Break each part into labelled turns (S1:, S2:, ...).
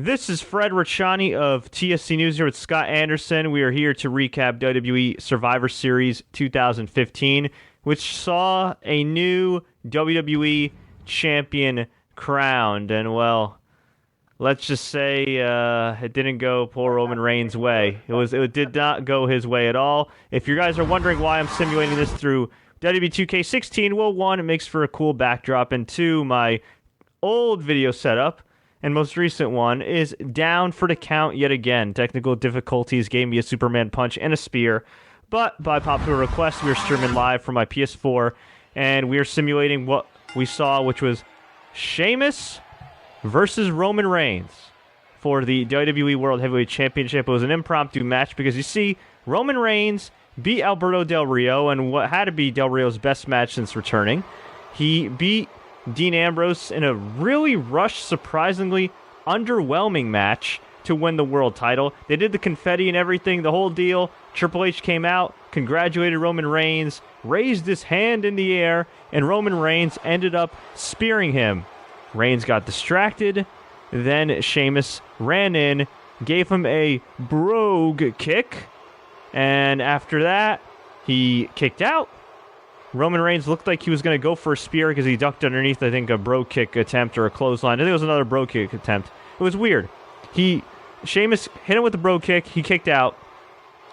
S1: This is Fred Ricciani of TSC News here with Scott Anderson. We are here to recap WWE Survivor Series 2015, which saw a new WWE champion crowned. And, well, let's just say it didn't go poor Roman Reigns' way. It did not go his way at all. If you guys are wondering why I'm simulating this through WWE 2K16, well, one, it makes for a cool backdrop, and two, my old video setup and most recent one is down for the count yet again. Technical difficulties gave me a Superman punch and a spear, but by popular request, we are streaming live from my PS4, and we are simulating what we saw, which was Sheamus versus Roman Reigns for the WWE World Heavyweight Championship. It was an impromptu match because, you see, Roman Reigns beat Alberto Del Rio in what had to be Del Rio's best match since returning. He beat Dean Ambrose in a really rushed, surprisingly underwhelming match to win the world title. They did the confetti and everything, the whole deal. Triple H came out, congratulated Roman Reigns, raised his hand in the air, and Roman Reigns ended up spearing him. Reigns got distracted, then Sheamus ran in, gave him a brogue kick, and after that, he kicked out. Roman Reigns looked like he was going to go for a spear because he ducked underneath, I think, a brogue kick attempt or a clothesline. I think it was another brogue kick attempt. It was weird. Sheamus hit him with the brogue kick. He kicked out.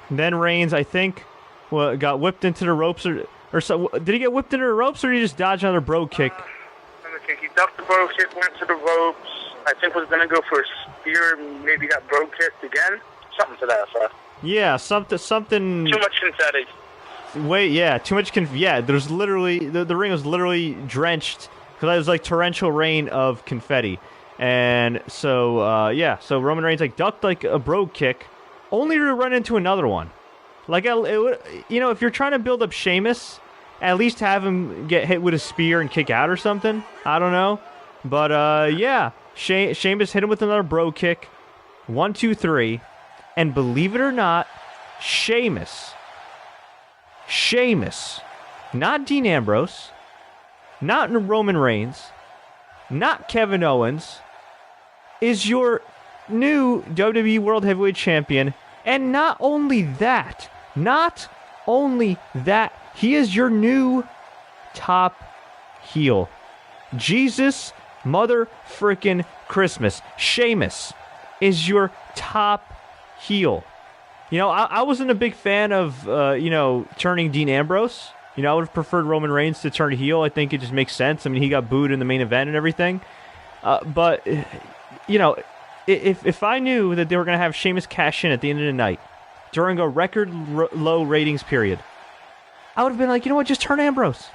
S1: Then Reigns, I think, got whipped into the ropes. Or so. Did he get whipped into the ropes, or did he just dodge another brogue kick?
S2: Let me think. He ducked the brogue kick, went to the ropes. I think was going to go for a spear, maybe got brogue kicked again. Something to that effect.
S1: Yeah, something.
S2: Too much confetti.
S1: Wait, yeah, too much there's literally, the ring was literally drenched, because it was like torrential rain of confetti. And so, so Roman Reigns ducked a brogue kick, only to run into another one. If you're trying to build up Sheamus, at least have him get hit with a spear and kick out or something. I don't know. But, Sheamus hit him with another brogue kick. 1, 2, 3. And believe it or not, Sheamus, not Dean Ambrose, not Roman Reigns, not Kevin Owens, is your new WWE World Heavyweight Champion. And not only that, he is your new top heel. Jesus mother frickin' Christmas. Sheamus is your top heel. I wasn't a big fan of, turning Dean Ambrose. I would have preferred Roman Reigns to turn heel. I think it just makes sense. I mean, he got booed in the main event and everything. But if I knew that they were going to have Sheamus cash in at the end of the night during a record low ratings period, I would have been like, you know what, just turn Ambrose.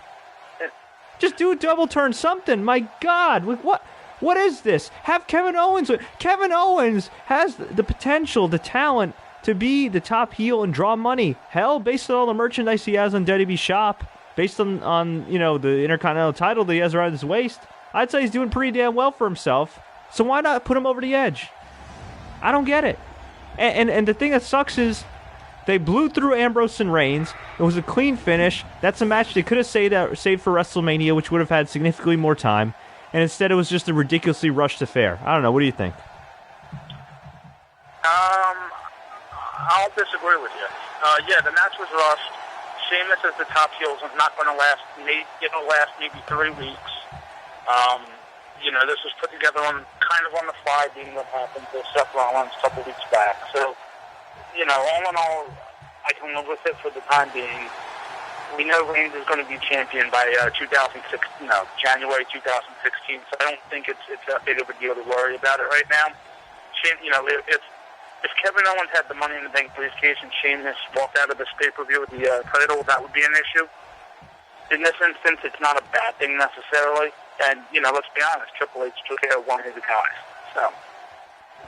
S1: Just do a double turn, something. My God, what is this? Have Kevin Owens. Kevin Owens has the potential, the talent to be the top heel and draw money. Hell, based on all the merchandise he has on WWE Shop, based on the Intercontinental title that he has around his waist, I'd say he's doing pretty damn well for himself. So why not put him over the edge? I don't get it. And the thing that sucks is they blew through Ambrose and Reigns. It was a clean finish. That's a match they could have saved for WrestleMania, which would have had significantly more time. And instead it was just a ridiculously rushed affair. I don't know. What do you think?
S2: I'll disagree with you. The match was rushed. Sheamus as the top heel is not going to last. It'll last maybe 3 weeks. This was put together on the fly, being what happened to Seth Rollins a couple weeks back. So, all in all, I can live with it for the time being. We know Reigns is going to be champion by January 2016. So I don't think it's that big of a deal to worry about it right now. If Kevin Owens had the Money in the Bank briefcase and Sheamus walked out of this pay-per-view with the title, that would be an issue. In this instance, it's not a bad thing necessarily. And, let's be honest, Triple H took care of one of the guys. So,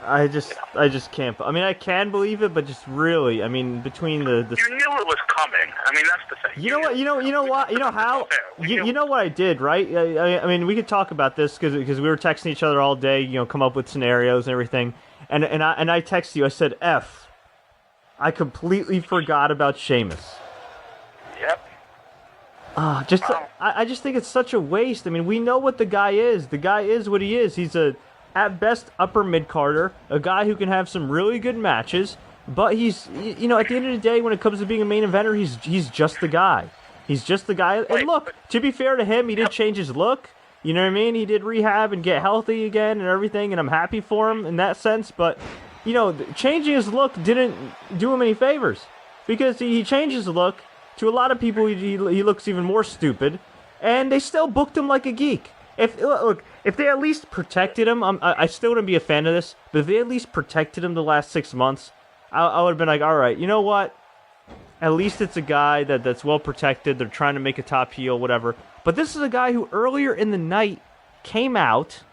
S2: I
S1: just can't. I mean, I can believe it, but just really, I mean, between the
S2: you knew it was coming. I mean, that's the thing.
S1: You know what? You know how? You know what I did, right? I mean, we could talk about this because we were texting each other all day. Come up with scenarios and everything. And I texted you. I said, I completely forgot about Sheamus.
S2: Yep.
S1: I just think it's such a waste. I mean, we know what the guy is. The guy is what he is. He's a at best, upper mid-carder, a guy who can have some really good matches, but he's, you know, at the end of the day, when it comes to being a main eventer, he's just the guy. He's just the guy. And look, to be fair to him, he did change his look. You know what I mean? He did rehab and get healthy again and everything, and I'm happy for him in that sense. But, you know, changing his look didn't do him any favors, because he changed his look. To a lot of people, he looks even more stupid, and they still booked him like a geek. If they at least protected him, I still wouldn't be a fan of this, but if they at least protected him the last 6 months, I would have been like, all right, you know what? At least it's a guy that's well protected. They're trying to make a top heel, whatever. But this is a guy who earlier in the night came out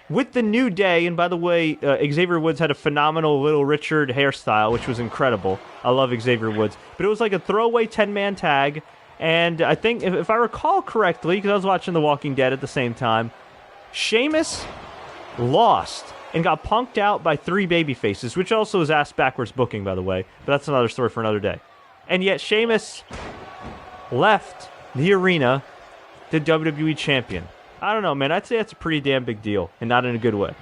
S1: with the New Day, and by the way, Xavier Woods had a phenomenal Little Richard hairstyle, which was incredible. I love Xavier Woods. But it was like a throwaway 10-man tag, and I think, if I recall correctly, because I was watching The Walking Dead at the same time, Sheamus lost and got punked out by 3 babyfaces, which also is ass-backwards booking, by the way, but that's another story for another day. And yet Sheamus left the arena the WWE champion. I don't know, man. I'd say that's a pretty damn big deal, and not in a good way.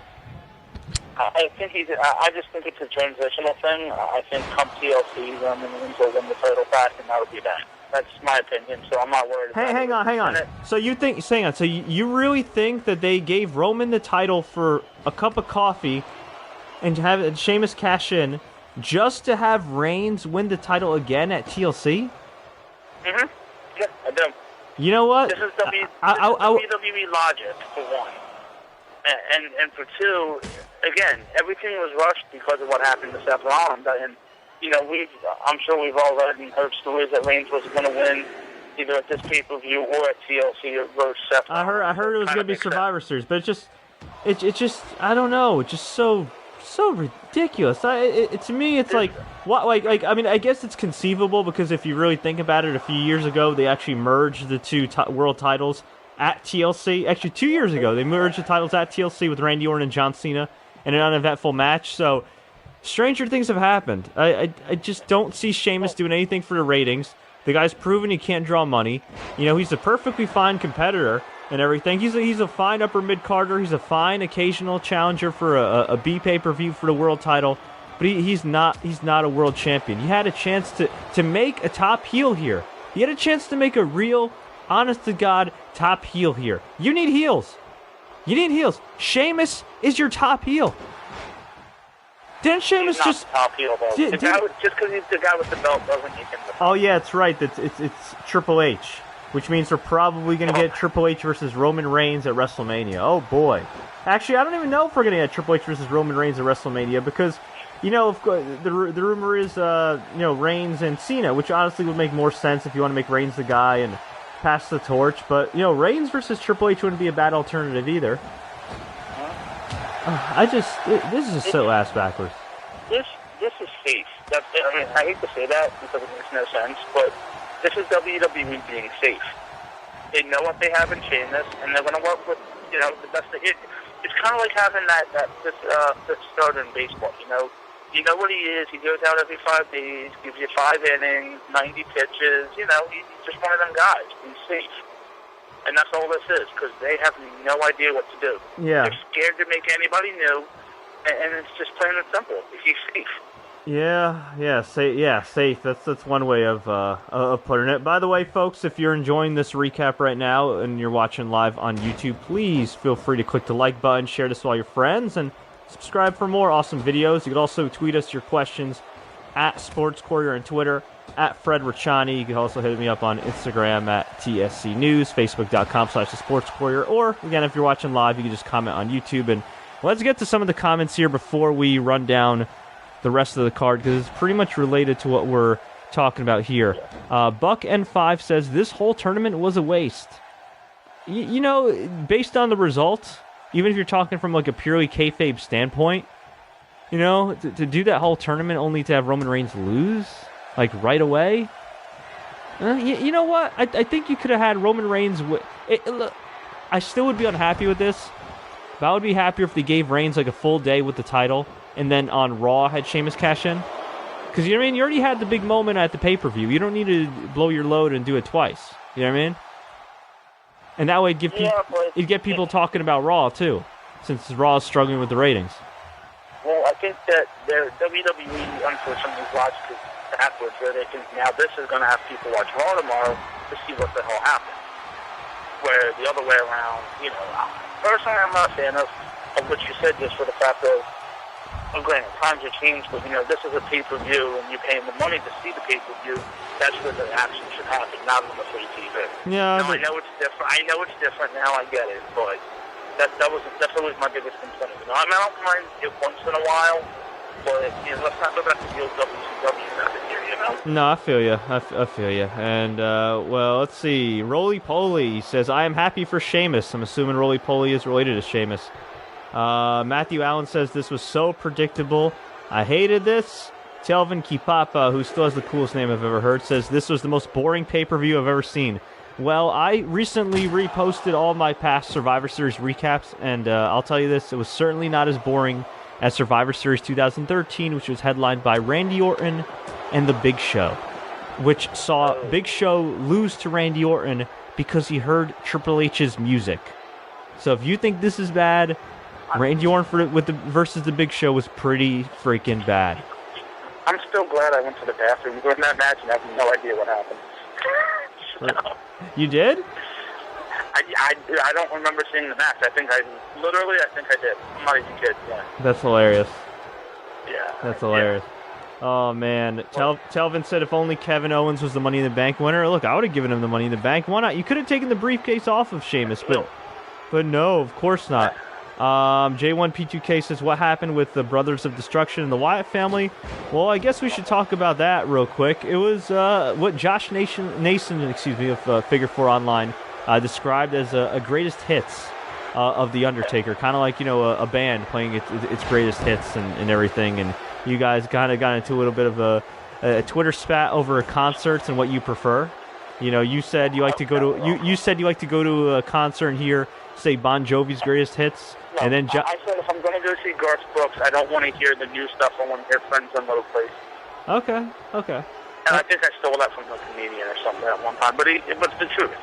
S2: I just think it's a transitional thing. I think come TLC, Roman Reigns will win the title back, and that'll be that. That's my opinion, so I'm not worried about it. Hang on.
S1: So you really think that they gave Roman the title for a cup of coffee and have Sheamus cash in just to have Reigns win the title again at TLC?
S2: Mm-hmm. Yeah, I do.
S1: You know what?
S2: This is WWE logic, for one. And for two, again, everything was rushed because of what happened to Seth Rollins. And, you know, I'm sure we've all read and heard stories that Reigns was going to win either at this pay-per-view or at TLC or Seth Rollins.
S1: I heard it was going to be Survivor Series, but it just, I don't know, it's just so ridiculous. To me, it's like, what? Like I mean, I guess it's conceivable, because if you really think about it, a few years ago they actually merged the two world titles at TLC. Actually, 2 years ago they merged the titles at TLC with Randy Orton and John Cena in an uneventful match. So stranger things have happened. I just don't see Sheamus doing anything for the ratings. The guy's proven he can't draw money. You know, he's a perfectly fine competitor and everything. He's a fine upper mid-carder. He's a fine occasional challenger for a B pay-per-view for the world title. But he's not a world champion. He had a chance to make a top heel here. He had a chance to make a real, honest-to-God top heel here. You need heels. Sheamus is your top heel. Didn't Sheamus
S2: just top heel, though. Just because he's the guy with the belt doesn't make him the top.
S1: Oh yeah, it's right. It's Triple H, which means we're probably going to get Triple H versus Roman Reigns at WrestleMania. Oh boy. Actually, I don't even know if we're going to get Triple H versus Roman Reigns at WrestleMania, because, you know, the rumor is Reigns and Cena, which honestly would make more sense if you want to make Reigns the guy and pass the torch. But, you know, Reigns versus Triple H wouldn't be a bad alternative either. This is just so ass backwards.
S2: This is safe. I hate to say that because it makes no sense, but this is WWE being safe. They know what they have in Sheamus, and they're going to work with, you know, the best. It's kind of like having this starter in baseball. You know what he is. He goes out every 5 days, gives you 5 innings, 90 pitches. You know, he's just one of them guys. He's safe. And that's all this is, because they have no idea what to do.
S1: Yeah.
S2: They're scared to make anybody new, and it's just plain and simple. He's safe. Safe. That's one way of putting it. By the way, folks, if you're enjoying this recap right now and you're watching live on YouTube, please feel free to click the like button, share this with all your friends, and subscribe for more awesome videos. You can also tweet us your questions at Sports Courier on Twitter, at Fred Ricciani. You can also hit me up on Instagram at TSC News, Facebook.com/The Sports Courier, or, again, if you're watching live, you can just comment on YouTube. And let's get to some of the comments here before we run down the rest of the card, because it's pretty much related to what we're talking about here. Buck N5 says, this whole tournament was a waste. You know, based on the results, even if you're talking from like a purely kayfabe standpoint, you know, to do that whole tournament only to have Roman Reigns lose, like, right away? You know what? I think you could have had Roman Reigns... Look, I still would be unhappy with this, but I would be happier if they gave Reigns like a full day with the title, and then on Raw had Sheamus cash in. Because, you know what I mean? You already had the big moment at the pay-per-view. You don't need to blow your load and do it twice. You know what I mean? And that way it'd get people talking about Raw, too.
S1: since Raw is struggling with the ratings?
S2: Well, I think that their WWE unfortunately watched it backwards, where they think now this is going to have people watch Raw tomorrow to see what the hell happened. Where the other way around, personally I'm not a fan of what you said, just for the fact of, granted, times have changed, but this is a pay-per-view and you're paying the money to see the pay-per-view. That's where the action should happen, not on the free TV.
S1: Yeah,
S2: I know it's different. I know it's different now. I get it, but that's always my biggest complaint. I don't mind it once in a while, but let's not go back to the old WCW method here.
S1: No, I feel you. I feel you. And well, let's see. Roly Poly says, "I am happy for Sheamus." I'm assuming Roly Poly is related to Sheamus. Matthew Allen says, "This was so predictable. I hated this." Telvin Kipapa, who still has the coolest name I've ever heard, says, "This was the most boring pay-per-view I've ever seen." Well, I recently reposted all my past Survivor Series recaps, and I'll tell you this, it was certainly not as boring as Survivor Series 2013, which was headlined by Randy Orton and The Big Show, which saw Big Show lose to Randy Orton because he heard Triple H's music. So if you think this is bad, Randy Orton versus The Big Show was pretty freaking bad.
S2: I'm still glad I went to the bathroom during that match and I have no idea what happened.
S1: You did?
S2: I don't remember seeing the match. I think I did. I'm not even kidding. Yeah.
S1: That's hilarious.
S2: Yeah.
S1: That's hilarious. Yeah. Oh, man. Telvin said if only Kevin Owens was the Money in the Bank winner. Look, I would have given him the Money in the Bank. Why not? You could have taken the briefcase off of Sheamus, but no, of course not. J1P2K says, what happened with the Brothers of Destruction and the Wyatt family? Well, I guess we should talk about that real quick. It was what Josh Nason, of Figure 4 Online described as a greatest hits of The Undertaker. Kind of like, a band playing its greatest hits and everything. And you guys kind of got into a little bit of a Twitter spat over concerts and what you prefer. You said you like to go to you said you like to go to a concert and hear, say, Bon Jovi's greatest hits.
S2: No,
S1: and then
S2: I said if I'm going to go see Garth Brooks, I don't want to hear the new stuff. I want to hear Friends in Low Place.
S1: Okay.
S2: And I think I stole that from a comedian or something at one time. But it's the truth.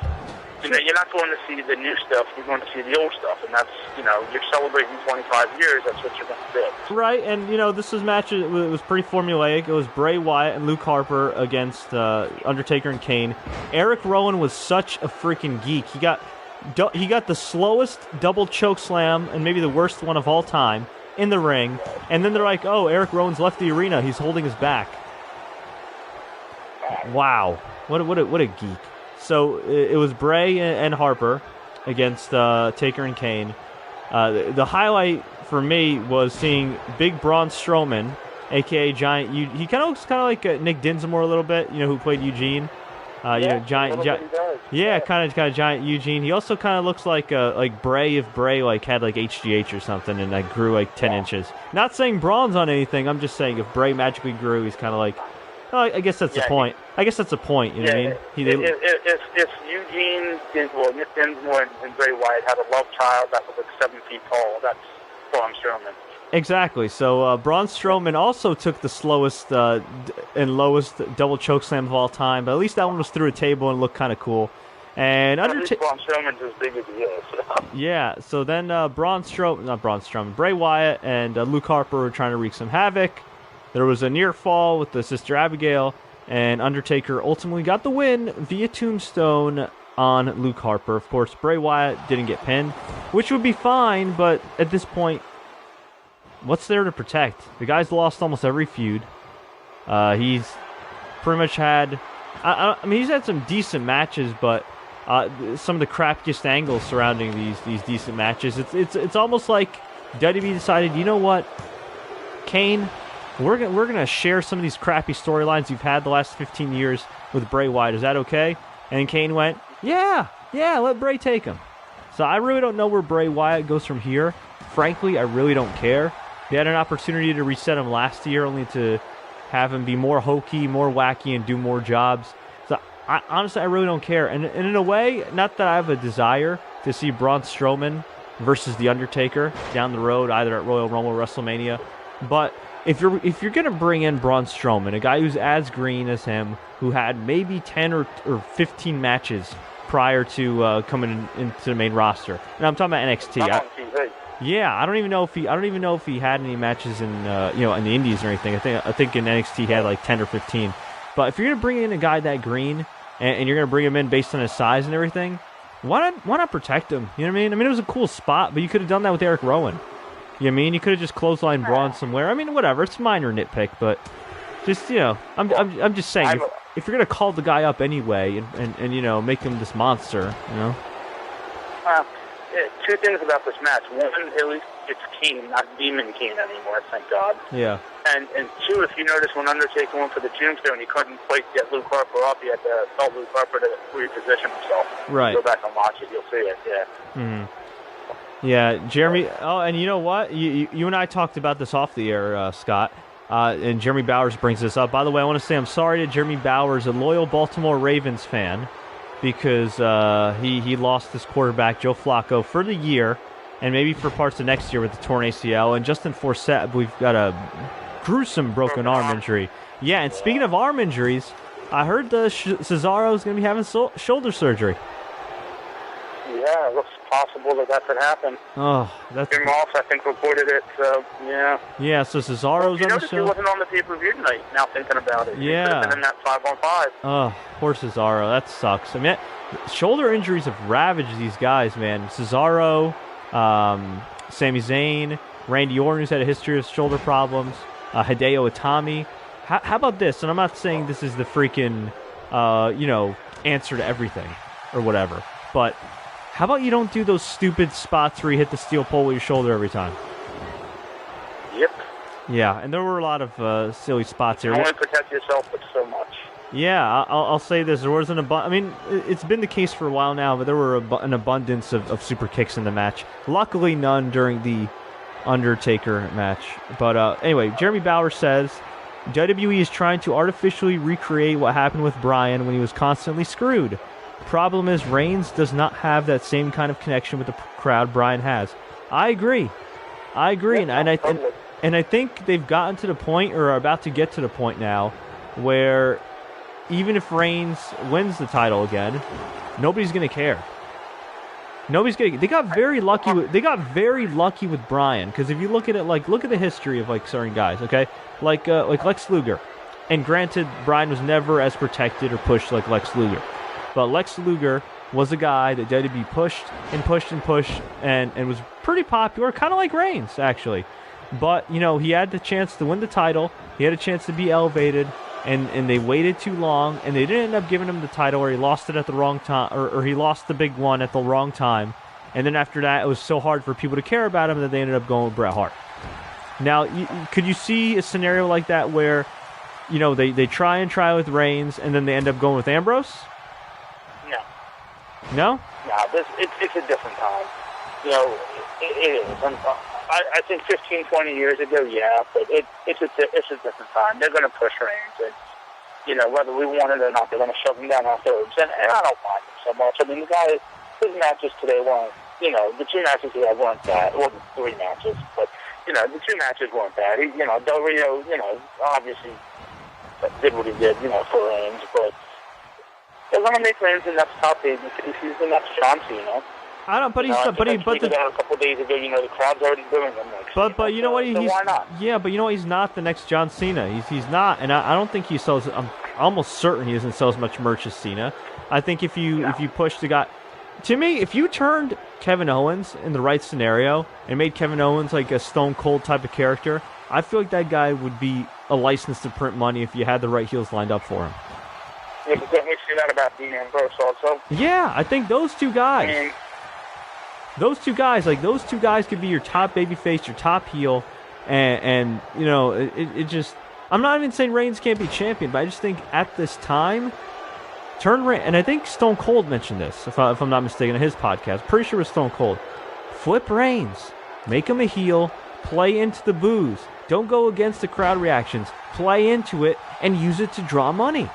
S2: You're not going to see the new stuff. You're going to see the old stuff. And that's, you're celebrating 25 years. That's what you're going to do.
S1: Right. And, this match was pretty formulaic. It was Bray Wyatt and Luke Harper against Undertaker and Kane. Erick Rowan was such a freaking geek. He got the slowest double choke slam and maybe the worst one of all time in the ring. And then they're like, oh, Erick Rowan's left the arena. He's holding his back. Wow. What a geek. So it was Bray and Harper against Taker and Kane. The highlight for me was seeing Big Braun Strowman, a.k.a. Giant. He kind of looks like Nick Dinsmore a little bit, who played Eugene. Giant. Yeah, kind of Giant Eugene. He also kind of looks like Bray if Bray had HGH or something and grew 10 inches. Not saying Braun's on anything. I'm just saying if Bray magically grew, he's kind of like. Oh, I guess that's the point. I guess that's the point. You know what I mean?
S2: If Eugene Dinsmore, Nick Dinsmore, and Bray Wyatt had a love child that was 7 feet tall, that's Braun Strowman.
S1: Exactly. So Braun Strowman also took the slowest and lowest double chokeslam of all time, but at least that one was through a table and looked kind of cool. And
S2: Braun Strowman's as big as he is.
S1: Yeah. So then Bray Wyatt and Luke Harper were trying to wreak some havoc. There was a near fall with the Sister Abigail, and Undertaker ultimately got the win via tombstone on Luke Harper. Of course, Bray Wyatt didn't get pinned, which would be fine, but at this point, what's there to protect? The guy's lost almost every feud. He's pretty much had... he's had some decent matches, but some of the crappiest angles surrounding these decent matches. It's almost like WWE decided, you know what, Kane... We're gonna share some of these crappy storylines you've had the last 15 years with Bray Wyatt. Is that okay? And Kane went, yeah, let Bray take him. So I really don't know where Bray Wyatt goes from here. Frankly, I really don't care. They had an opportunity to reset him last year, only to have him be more hokey, more wacky, and do more jobs. So honestly, I really don't care. And in a way, not that I have a desire to see Braun Strowman versus The Undertaker down the road, either at Royal Rumble or WrestleMania, but if you're going to bring in Braun Strowman, a guy who's as green as him, who had maybe 10 or 15 matches prior to coming into the main roster, and I'm talking about NXT. Yeah, I don't even know if he had any matches in in the Indies or anything. I think in NXT he had like 10 or 15. But if you're gonna bring in a guy that green and you're gonna bring him in based on his size and everything, why not protect him? You know what I mean? I mean, it was a cool spot, but you could have done that with Erick Rowan. You know what I mean? You could have just clotheslined Braun somewhere. I mean, whatever. It's a minor nitpick, but just I'm just saying if you're gonna call the guy up anyway and make him this monster,
S2: Two things about this match. One, at least it's Kane, not Demon Kane anymore, thank God.
S1: Yeah.
S2: And two, if you notice when Undertaker went for the tombstone, he couldn't quite get Luke Harper up. He had to tell Luke Harper to reposition himself.
S1: Right.
S2: Go back and watch it, you'll see it, yeah.
S1: Mm-hmm. Yeah, Jeremy. Oh, and you know what? You and I talked about this off the air, Scott. And Jeremy Bowers brings this up. By the way, I want to say I'm sorry to Jeremy Bowers, a loyal Baltimore Ravens fan, because he lost his quarterback, Joe Flacco, for the year, and maybe for parts of next year with the torn ACL. And Justin Forsett, we've got a gruesome broken arm injury. Yeah, and speaking of arm injuries, I heard Cesaro is going to be having shoulder surgery.
S2: Yeah, it looks possible that could happen.
S1: Oh, that's...
S2: Jim Ross, I think, reported it, so, yeah.
S1: Yeah, so Cesaro's on the show.
S2: He wasn't on the pay-per-view tonight, now thinking about it.
S1: Yeah.
S2: He could have been in that 5-on-5.
S1: Oh, poor Cesaro. That sucks. I mean, shoulder injuries have ravaged these guys, man. Cesaro, Sami Zayn, Randy Orton, who's had a history of shoulder problems, Hideo Itami. How about this? And I'm not saying this is the freaking, answer to everything or whatever, but... how about you don't do those stupid spots where you hit the steel pole with your shoulder every time?
S2: Yep.
S1: Yeah, and there were a lot of silly spots here.
S2: You only protect yourself, but so much.
S1: Yeah, I'll say this. There was I mean, it's been the case for a while now, but there were an abundance of super kicks in the match. Luckily, none during the Undertaker match. But anyway, Jeremy Bowers says, WWE is trying to artificially recreate what happened with Bryan when he was constantly screwed. Problem is, Reigns does not have that same kind of connection with the crowd Bryan has. I agree,
S2: Yeah,
S1: and I think they've gotten to the point, or are about to get to the point now, where even if Reigns wins the title again, nobody's going to care. They got very lucky. They got very lucky with Bryan, because if you look at it, look at the history of certain guys, okay, like Lex Luger, and granted, Bryan was never as protected or pushed like Lex Luger. But Lex Luger was a guy that WWE pushed and was pretty popular, kind of like Reigns, actually. But, he had the chance to win the title. He had a chance to be elevated, and they waited too long, and they didn't end up giving him the title, or he lost it at the wrong time, or he lost the big one at the wrong time. And then after that, it was so hard for people to care about him that they ended up going with Bret Hart. Now, could you see a scenario like that where, they try with Reigns, and then they end up going with Ambrose? No?
S2: No, it's a different time. It is. I think 15, 20 years ago, yeah, but it's a different time. They're going to push Reigns, and, whether we want it or not, they're going to shove him down our throats. And I don't mind him so much. I mean, the guy, his matches today weren't, the two matches he had weren't bad. Well, 3 matches, but, the 2 matches weren't bad. He, Del Rio, obviously did what he did, for Reigns, but they're going to make Reigns the next top baby. He's the next John Cena.
S1: I don't, but he's,
S2: a couple days ago, the crowd's already doing him.
S1: But you know what?
S2: So why not?
S1: Yeah, but you know what? He's not the next John Cena. He's not, and I don't think he sells. I'm almost certain he doesn't sell as much merch as Cena. I think if you push the guy, to me, if you turned Kevin Owens in the right scenario and made Kevin Owens like a Stone Cold type of character, I feel like that guy would be a license to print money if you had the right heels lined up for him.
S2: Yeah, but don't we see that about Dean Ambrose also?
S1: Yeah, I think those two guys. Those two guys could be your top babyface, your top heel, and it just... I'm not even saying Reigns can't be champion, but I just think at this time, turn Reigns... And I think Stone Cold mentioned this, if I'm not mistaken, in his podcast. Pretty sure it was Stone Cold. Flip Reigns. Make him a heel. Play into the boos. Don't go against the crowd reactions. Play into it and use it to draw money.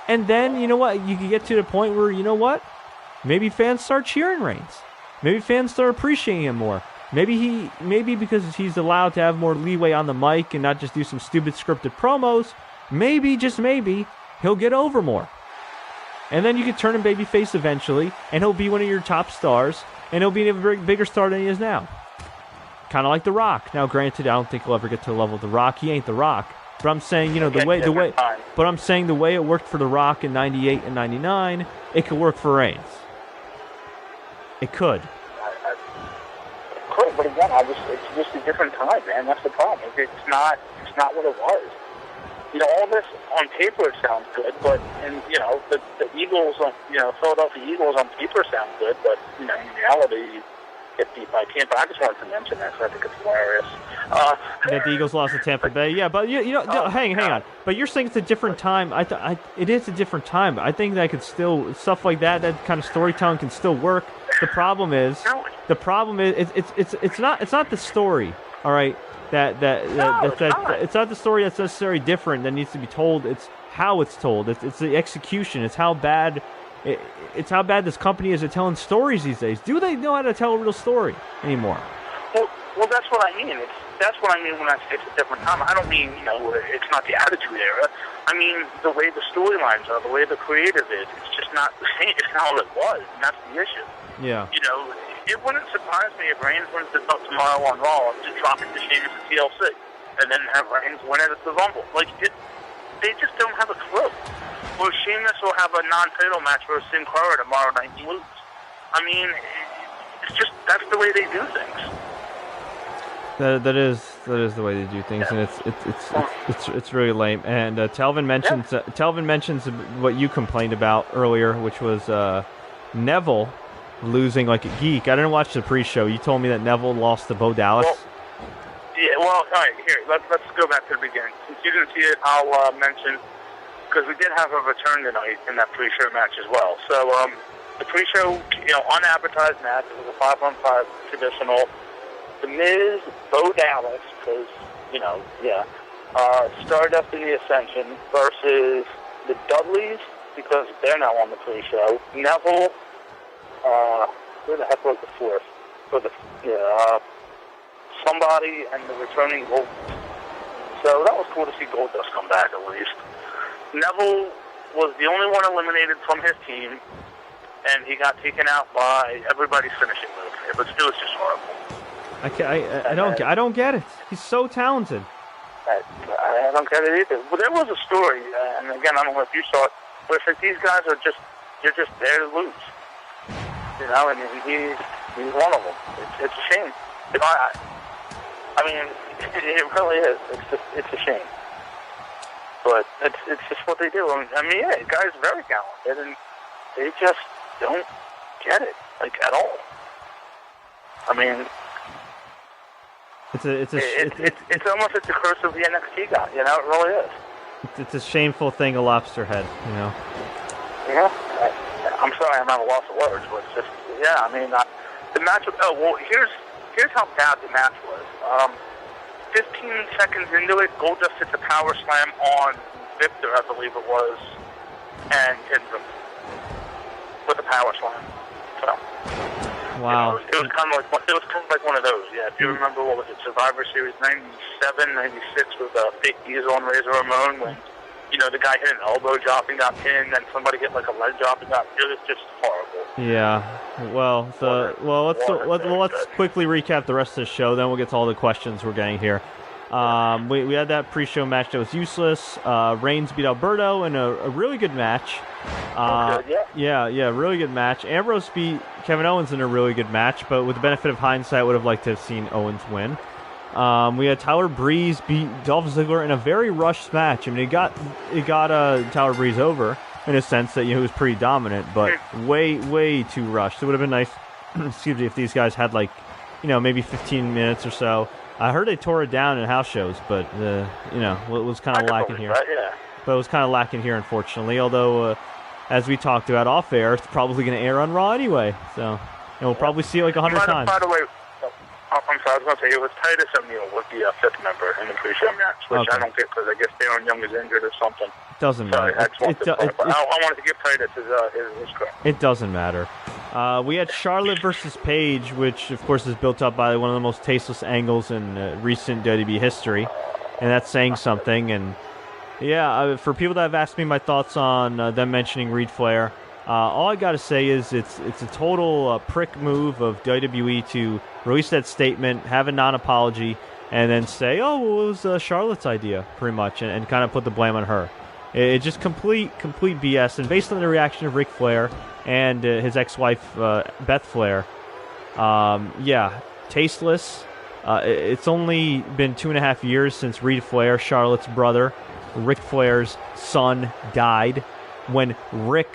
S1: And then, you know what? You can get to the point where, maybe fans start cheering Reigns. Maybe fans start appreciating him more. Maybe because he's allowed to have more leeway on the mic and not just do some stupid scripted promos, maybe, just maybe, he'll get over more. And then you can turn him babyface eventually, and he'll be one of your top stars, and he'll be a bigger star than he is now. kind of like The Rock. Now, granted, I don't think he'll ever get to the level of The Rock. He ain't The Rock. But I'm saying, the way. But I'm saying the way it worked for The Rock in '98 and '99, it could work for Reigns. It could.
S2: It could, but again, it's just a different time, man. That's the problem. It's not what it was. All this on paper sounds good, but the Eagles, Philadelphia Eagles on paper sound good, but in reality, get beat by Tampa. I just wanted to mention that because I think it's hilarious.
S1: That the Eagles lost to Tampa Bay. Yeah, but hang on. But you're saying it's a different time. It is a different time. I think that could still stuff like that kind of storytelling can still work. The problem is it's not the story. All right, it's not the story that's necessarily different that needs to be told. It's how it's told. It's the execution. It's how bad. It's how bad this company is at telling stories these days. Do they know how to tell a real story anymore?
S2: Well, that's what I mean. That's what I mean when I say it's a different time. I don't mean, it's not the Attitude Era. I mean the way the storylines are, the way the creative is. It's just not the same. It's not what it was, and that's the issue.
S1: Yeah.
S2: It wouldn't surprise me if Reigns wins the belt tomorrow on Raw and just drop it to Sheamus at TLC, and then have Reigns win it at the Rumble. They just don't have a clue. Or Sheamus will have a non-title match versus Sin Cara tomorrow night and lose. I mean, it's just, that's the way they do things.
S1: That is the way they do things, and it's really lame. And Telvin mentions what you complained about earlier, which was Neville losing like a geek. I didn't watch the pre-show. You told me that Neville lost to Bo Dallas.
S2: Well, all right. Here, let's go back to the beginning. Since you didn't see it, I'll mention, because we did have a return tonight in that pre-show match as well. So the pre-show, unadvertised match. It was a 5-on-5 traditional. The Miz, Bo Dallas, because, Stardust in the Ascension versus the Dudleys, because they're now on the pre-show. Neville, where the heck was the fourth? Somebody and the returning Goldust. So that was cool to see Goldust come back at least. Neville was the only one eliminated from his team, and he got taken out by everybody's finishing move. But still, it's just horrible.
S1: I don't get it. He's so talented.
S2: I don't get it either. But there was a story, and again, I don't know if you saw it, where these guys are you're just there to lose. And he's one of them. It's a shame. I mean, it really is. It's a shame. But it's just what they do. I mean, the guy's very talented, and they just don't get it, at all. I mean, it's almost a curse of the NXT guy. It really is.
S1: It's a shameful thing, a lobster head.
S2: Yeah. I'm sorry, I'm at a loss of words, but it's just, I mean, the match. Here's how bad the match was. 15 seconds into it, Goldust hits a power slam on Victor, I believe it was, and hits him with a power slam. So,
S1: wow.
S2: It was kind of like one of those. Yeah, if you remember, what was it, Survivor Series 97, 96 with Fake Diesel and Razor Ramon when the guy hit an elbow drop and got pinned, and somebody hit like a leg drop and got. It was just horrible. Yeah.
S1: Well, let's quickly recap the rest of the show. Then we'll get to all the questions we're getting here. We had that pre-show match that was useless. Reigns beat Alberto in a really good match. Really good match. Ambrose beat Kevin Owens in a really good match, but with the benefit of hindsight, would have liked to have seen Owens win. We had Tyler Breeze beat Dolph Ziggler in a very rushed match. I mean, it got Tyler Breeze over in a sense that he was pretty dominant, but way too rushed. It would have been nice, if these guys had maybe 15 minutes or so. I heard they tore it down in house shows, but it was kind of lacking here. But it was kind of lacking here, unfortunately. Although, as we talked about off air, it's probably going to air on Raw anyway. So we'll probably see it 100 times.
S2: By the way, I'm sorry, I was going to say, it was Titus O'Neil was the fifth member in the pre-show match, which I don't get because I guess Darren Young is injured or something.
S1: Doesn't matter.
S2: I wanted to give Titus his credit.
S1: It doesn't matter. We had Charlotte versus Paige, which, of course, is built up by one of the most tasteless angles in recent WWE history, and that's saying something. And, for people that have asked me my thoughts on them mentioning Reed Flair, All I got to say is it's a total prick move of WWE to release that statement, have a non-apology, and then say, oh, well, it was Charlotte's idea, pretty much, and kind of put the blame on her. It's just complete BS. And based on the reaction of Ric Flair and his ex-wife, Beth Flair, tasteless. It's only been 2.5 years since Reed Flair, Charlotte's brother, Ric Flair's son, died. When Rick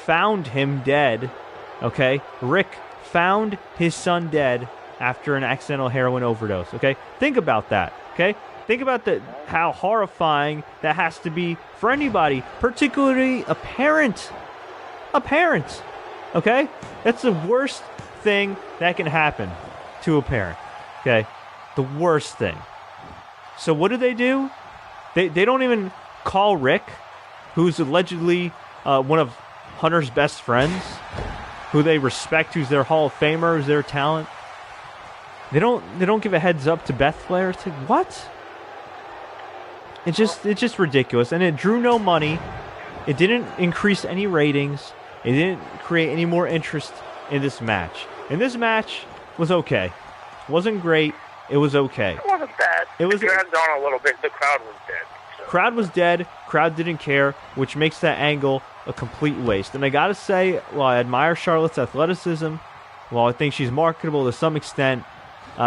S1: found him dead, okay? Rick found his son dead after an accidental heroin overdose, okay? Think about that, okay? Think about how horrifying that has to be for anybody, particularly a parent. A parent, okay? That's the worst thing that can happen to a parent, okay? The worst thing. So what do? They don't even call Rick, who's allegedly one of Hunter's best friends, who they respect, who's their Hall of Famer, who's their talent. They don't give a heads up to Beth Flair. It's like, what? It's just ridiculous, and it drew no money. It didn't increase any ratings. It didn't create any more interest in this match. And this match was okay. Wasn't great. It was okay.
S2: It wasn't bad. It dragged on a little bit. The crowd was dead. So.
S1: Crowd was dead. Crowd didn't care, which makes that angle a complete waste. And I gotta say, while I admire Charlotte's athleticism, while I think she's marketable to some extent,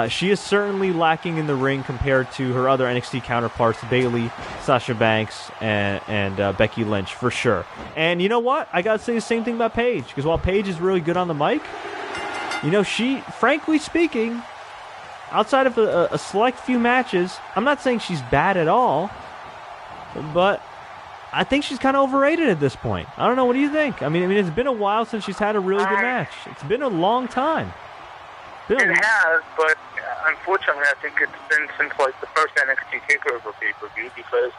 S1: she is certainly lacking in the ring compared to her other NXT counterparts, Bayley, Sasha Banks, and Becky Lynch, for sure. And you know what? I gotta say the same thing about Paige, because while Paige is really good on the mic, she, frankly speaking, outside of a select few matches, I'm not saying she's bad at all, but I think she's kind of overrated at this point. I don't know. What do you think? I mean, it's been a while since she's had a really good match. It's been a long time.
S2: It has, but unfortunately, I think it's been since the first NXT TakeOver pay-per-view, because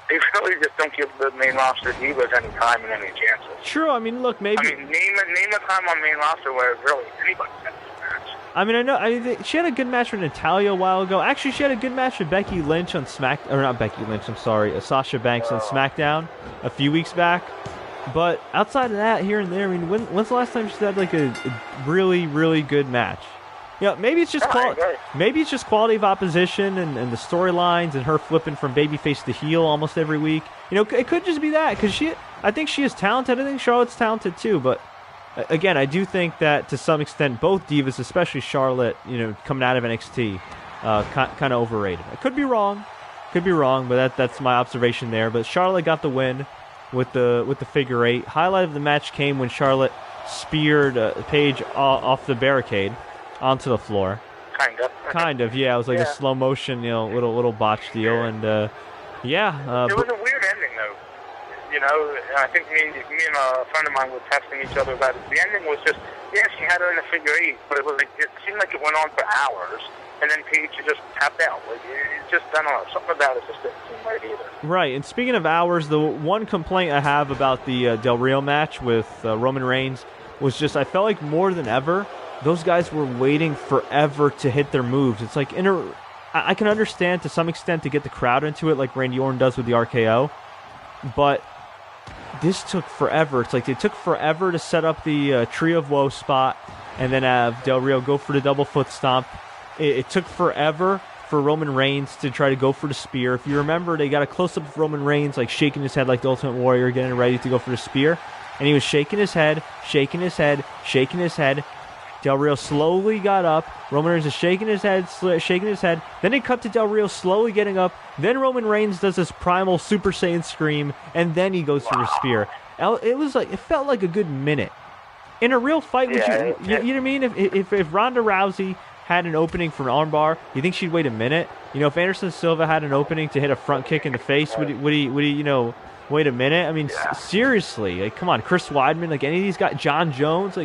S2: they really just don't give the main roster divas any time and any chances.
S1: True. I mean, look, maybe.
S2: I mean, name a time on main roster where really anybody had this match.
S1: I mean, I know she had a good match with Natalya a while ago. Actually, she had a good match with Becky Lynch on not Becky Lynch. I'm sorry, Sasha Banks on SmackDown a few weeks back. But outside of that, here and there, I mean, when's the last time she had a really, really good match? Maybe it's just maybe it's just quality of opposition and the storylines and her flipping from babyface to heel almost every week. It could just be that, because I think she is talented. I think Charlotte's talented too. But again, I do think that to some extent both divas, especially Charlotte, coming out of NXT, kind of overrated. I could be wrong, but that's my observation there. But Charlotte got the win with the figure eight. Highlight of the match came when Charlotte speared Paige off the barricade onto the floor. Kind of, yeah. It was like a slow motion, little botch deal, and it
S2: was a weird ending, though. I think me and a friend of mine were texting each other about it. The ending was just, she had her in a figure eight, but it seemed like it went on for hours, and then Paige just tapped out. It just, I don't know, something about it just didn't seem right either.
S1: Right, and speaking of hours, the one complaint I have about the Del Rio match with Roman Reigns was just, I felt like more than ever, those guys were waiting forever to hit their moves. It's like, I can understand to some extent to get the crowd into it, like Randy Orton does with the RKO, but this took forever. It's like they took forever to set up the Tree of Woe spot and then have Del Rio go for the double foot stomp. It took forever for Roman Reigns to try to go for the spear. If you remember, they got a close-up of Roman Reigns, like shaking his head like the Ultimate Warrior, getting ready to go for the spear, and he was shaking his head. Del Rio slowly got up. Roman Reigns is shaking his head. Then they cut to Del Rio slowly getting up. Then Roman Reigns does this primal Super Saiyan scream, and then he goes for the spear. It felt like a good minute. In a real fight, you know what I mean? If Ronda Rousey had an opening for an armbar, you think she'd wait a minute? If Anderson Silva had an opening to hit a front kick in the face, would he wait a minute? I mean, seriously, come on, Chris Weidman, any of these guys, John Jones,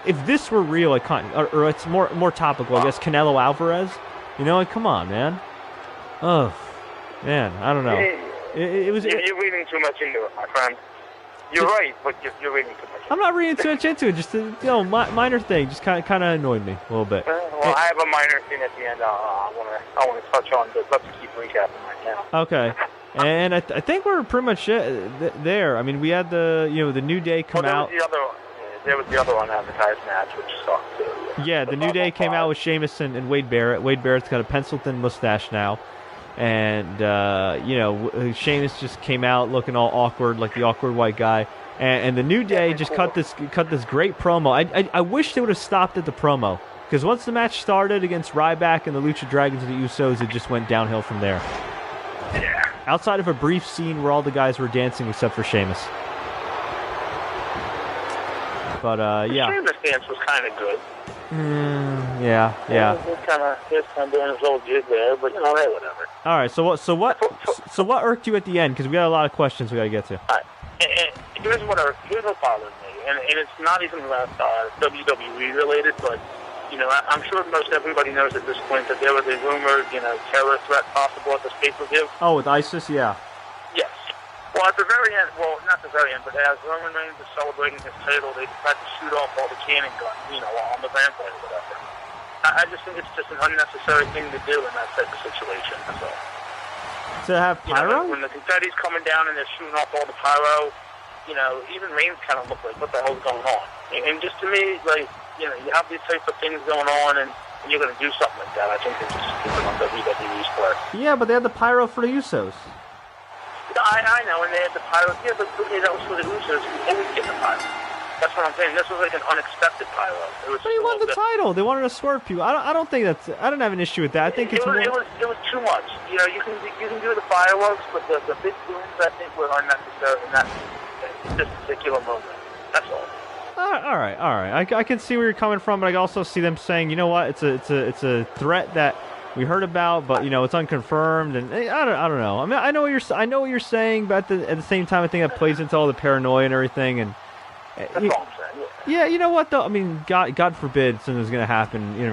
S1: if this were real, or it's more topical, I guess, Canelo Alvarez, come on, man. Oh, man, I don't know. It was.
S2: You're reading too much into it, my friend. You're right, but you're reading too much.
S1: I'm not reading too much into it. Just a minor thing. Just kind of annoyed me a little bit.
S2: Well, I have a minor thing at the end. I want to touch on, but let's keep recapping right now.
S1: Okay. And I think we're pretty much there. I mean, we had the New Day come out.
S2: There was there was the other unadvertised match, which sucked too.
S1: Yeah, the New Day came out with Sheamus and Wade Barrett. Wade Barrett's got a pencil-thin mustache now. And, Sheamus just came out looking all awkward, like the awkward white guy. And the New Day just cut this great promo. I wish they would have stopped at the promo. Because once the match started against Ryback and the Lucha Dragons and the Usos, it just went downhill from there.
S2: Yeah.
S1: Outside of a brief scene where all the guys were dancing except for Sheamus. But, yeah.
S2: The Sheamus dance was kind of good.
S1: Yeah.
S2: He was kind of doing his old jig there, but, hey, whatever.
S1: All right, so what irked you at the end? Because we got a lot of questions we got to get to.
S2: All right. And here's what bothered me, and it's not even WWE related, but I'm sure most everybody knows at this point that there was a rumored terror threat possible at this pay-per-view.
S1: Oh, with ISIS, yeah.
S2: Yes. Well, at the very end, not the very end, but as Roman Reigns is celebrating his title, they decide to shoot off all the cannon guns, on the rampart or whatever. I just think it's just an unnecessary thing to do in that type of situation. That's all.
S1: To have pyro?
S2: When the confetti's coming down and they're shooting off all the pyro, even Reigns kind of looked like, what the hell's going on? And just to me, you have these types of things going on, and you're going to do something like that. I think it's just stupid on WWE's part.
S1: Yeah, but they had the pyro for the Usos.
S2: I know, and they had the pyro. Yeah, but okay, that was for the Usos. We always get the pyro. That's what I'm saying. This was like an unexpected pyro. But
S1: he won the title. They wanted to swerve people. I don't think that's. I don't have an issue with that. I think
S2: it was too much. You can do the fireworks, but the big booms I think were unnecessary in this particular moment. That's all.
S1: All right. I can see where you're coming from, but I also see them saying, you know what, it's a threat that we heard about, but it's unconfirmed, and I don't know. I mean, I know what you're saying, but at the same time, I think that plays into all the paranoia and everything. And
S2: that's all I'm saying.
S1: Yeah, you know what though? I mean, God forbid something's going to happen. You know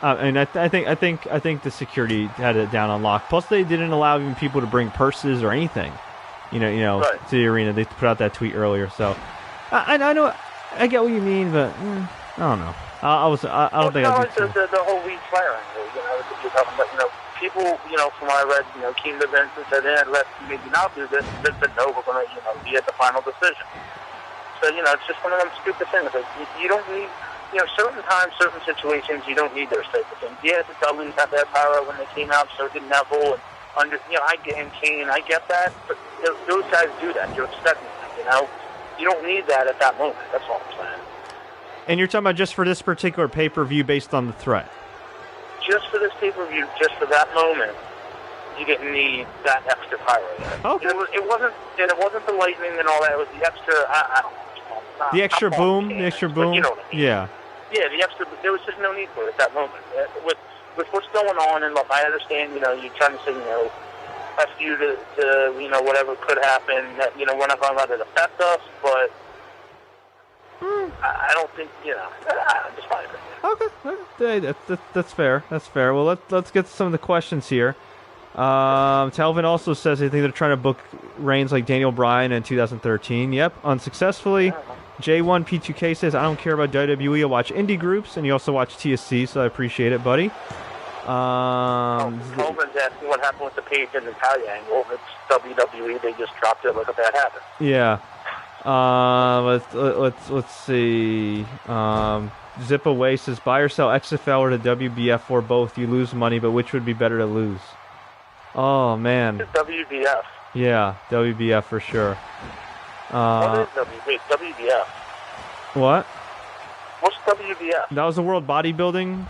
S1: what I mean? I think the security had it down on lock. Plus, they didn't allow even people to bring purses or anything.
S2: Right.
S1: To the arena. They put out that tweet earlier, so I know. I get what you mean, but I don't know. I don't think I'd do
S2: the whole weed fire angle, you're talking about, people, from what I read, came to Vince and said, let's maybe not do this. Vince said, no, we're going to, be at the final decision. So, it's just one of them stupid things. Like, you don't need, certain times, certain situations, you don't need those type of things. Yeah, the Dudleys had that power when they came out, so did Neville, and I get Kane, I get that, but those guys do that. You're expecting that, You don't need that at that moment. That's all I'm saying.
S1: And you're talking about just for this particular pay-per-view based on the threat?
S2: Just for this pay-per-view, just for that moment, you didn't need that extra pyro there.
S1: Okay.
S2: It wasn't the lightning and all that. It was the extra, I don't know.
S1: The extra boom? The extra boom?
S2: You know what I mean.
S1: Yeah.
S2: Yeah, the extra, there was just no need for it at that moment. With what's going on, and look, I understand, you're trying to say, F you to whatever could happen, that, we're not going to let it affect us, but I don't think, just my opinion.
S1: Okay, that's fair. That's fair. Well, let's get to some of the questions here. Talvin also says they think they're trying to book Reigns like Daniel Bryan in 2013. Yep, unsuccessfully. J1P2K says, I don't care about WWE. I watch indie groups, and you also watch TSC, so I appreciate it, buddy.
S2: Talvin's asking what happened with the Paige and Natalia angle. It's WWE. They just dropped it like a bad habit.
S1: Yeah. Let's see. Zip Away says, buy or sell XFL or the WBF or both. You lose money, but which would be better to lose? Oh, man.
S2: WBF.
S1: Yeah, WBF for sure.
S2: What is WBF?
S1: What?
S2: What's WBF?
S1: That was the World Bodybuilding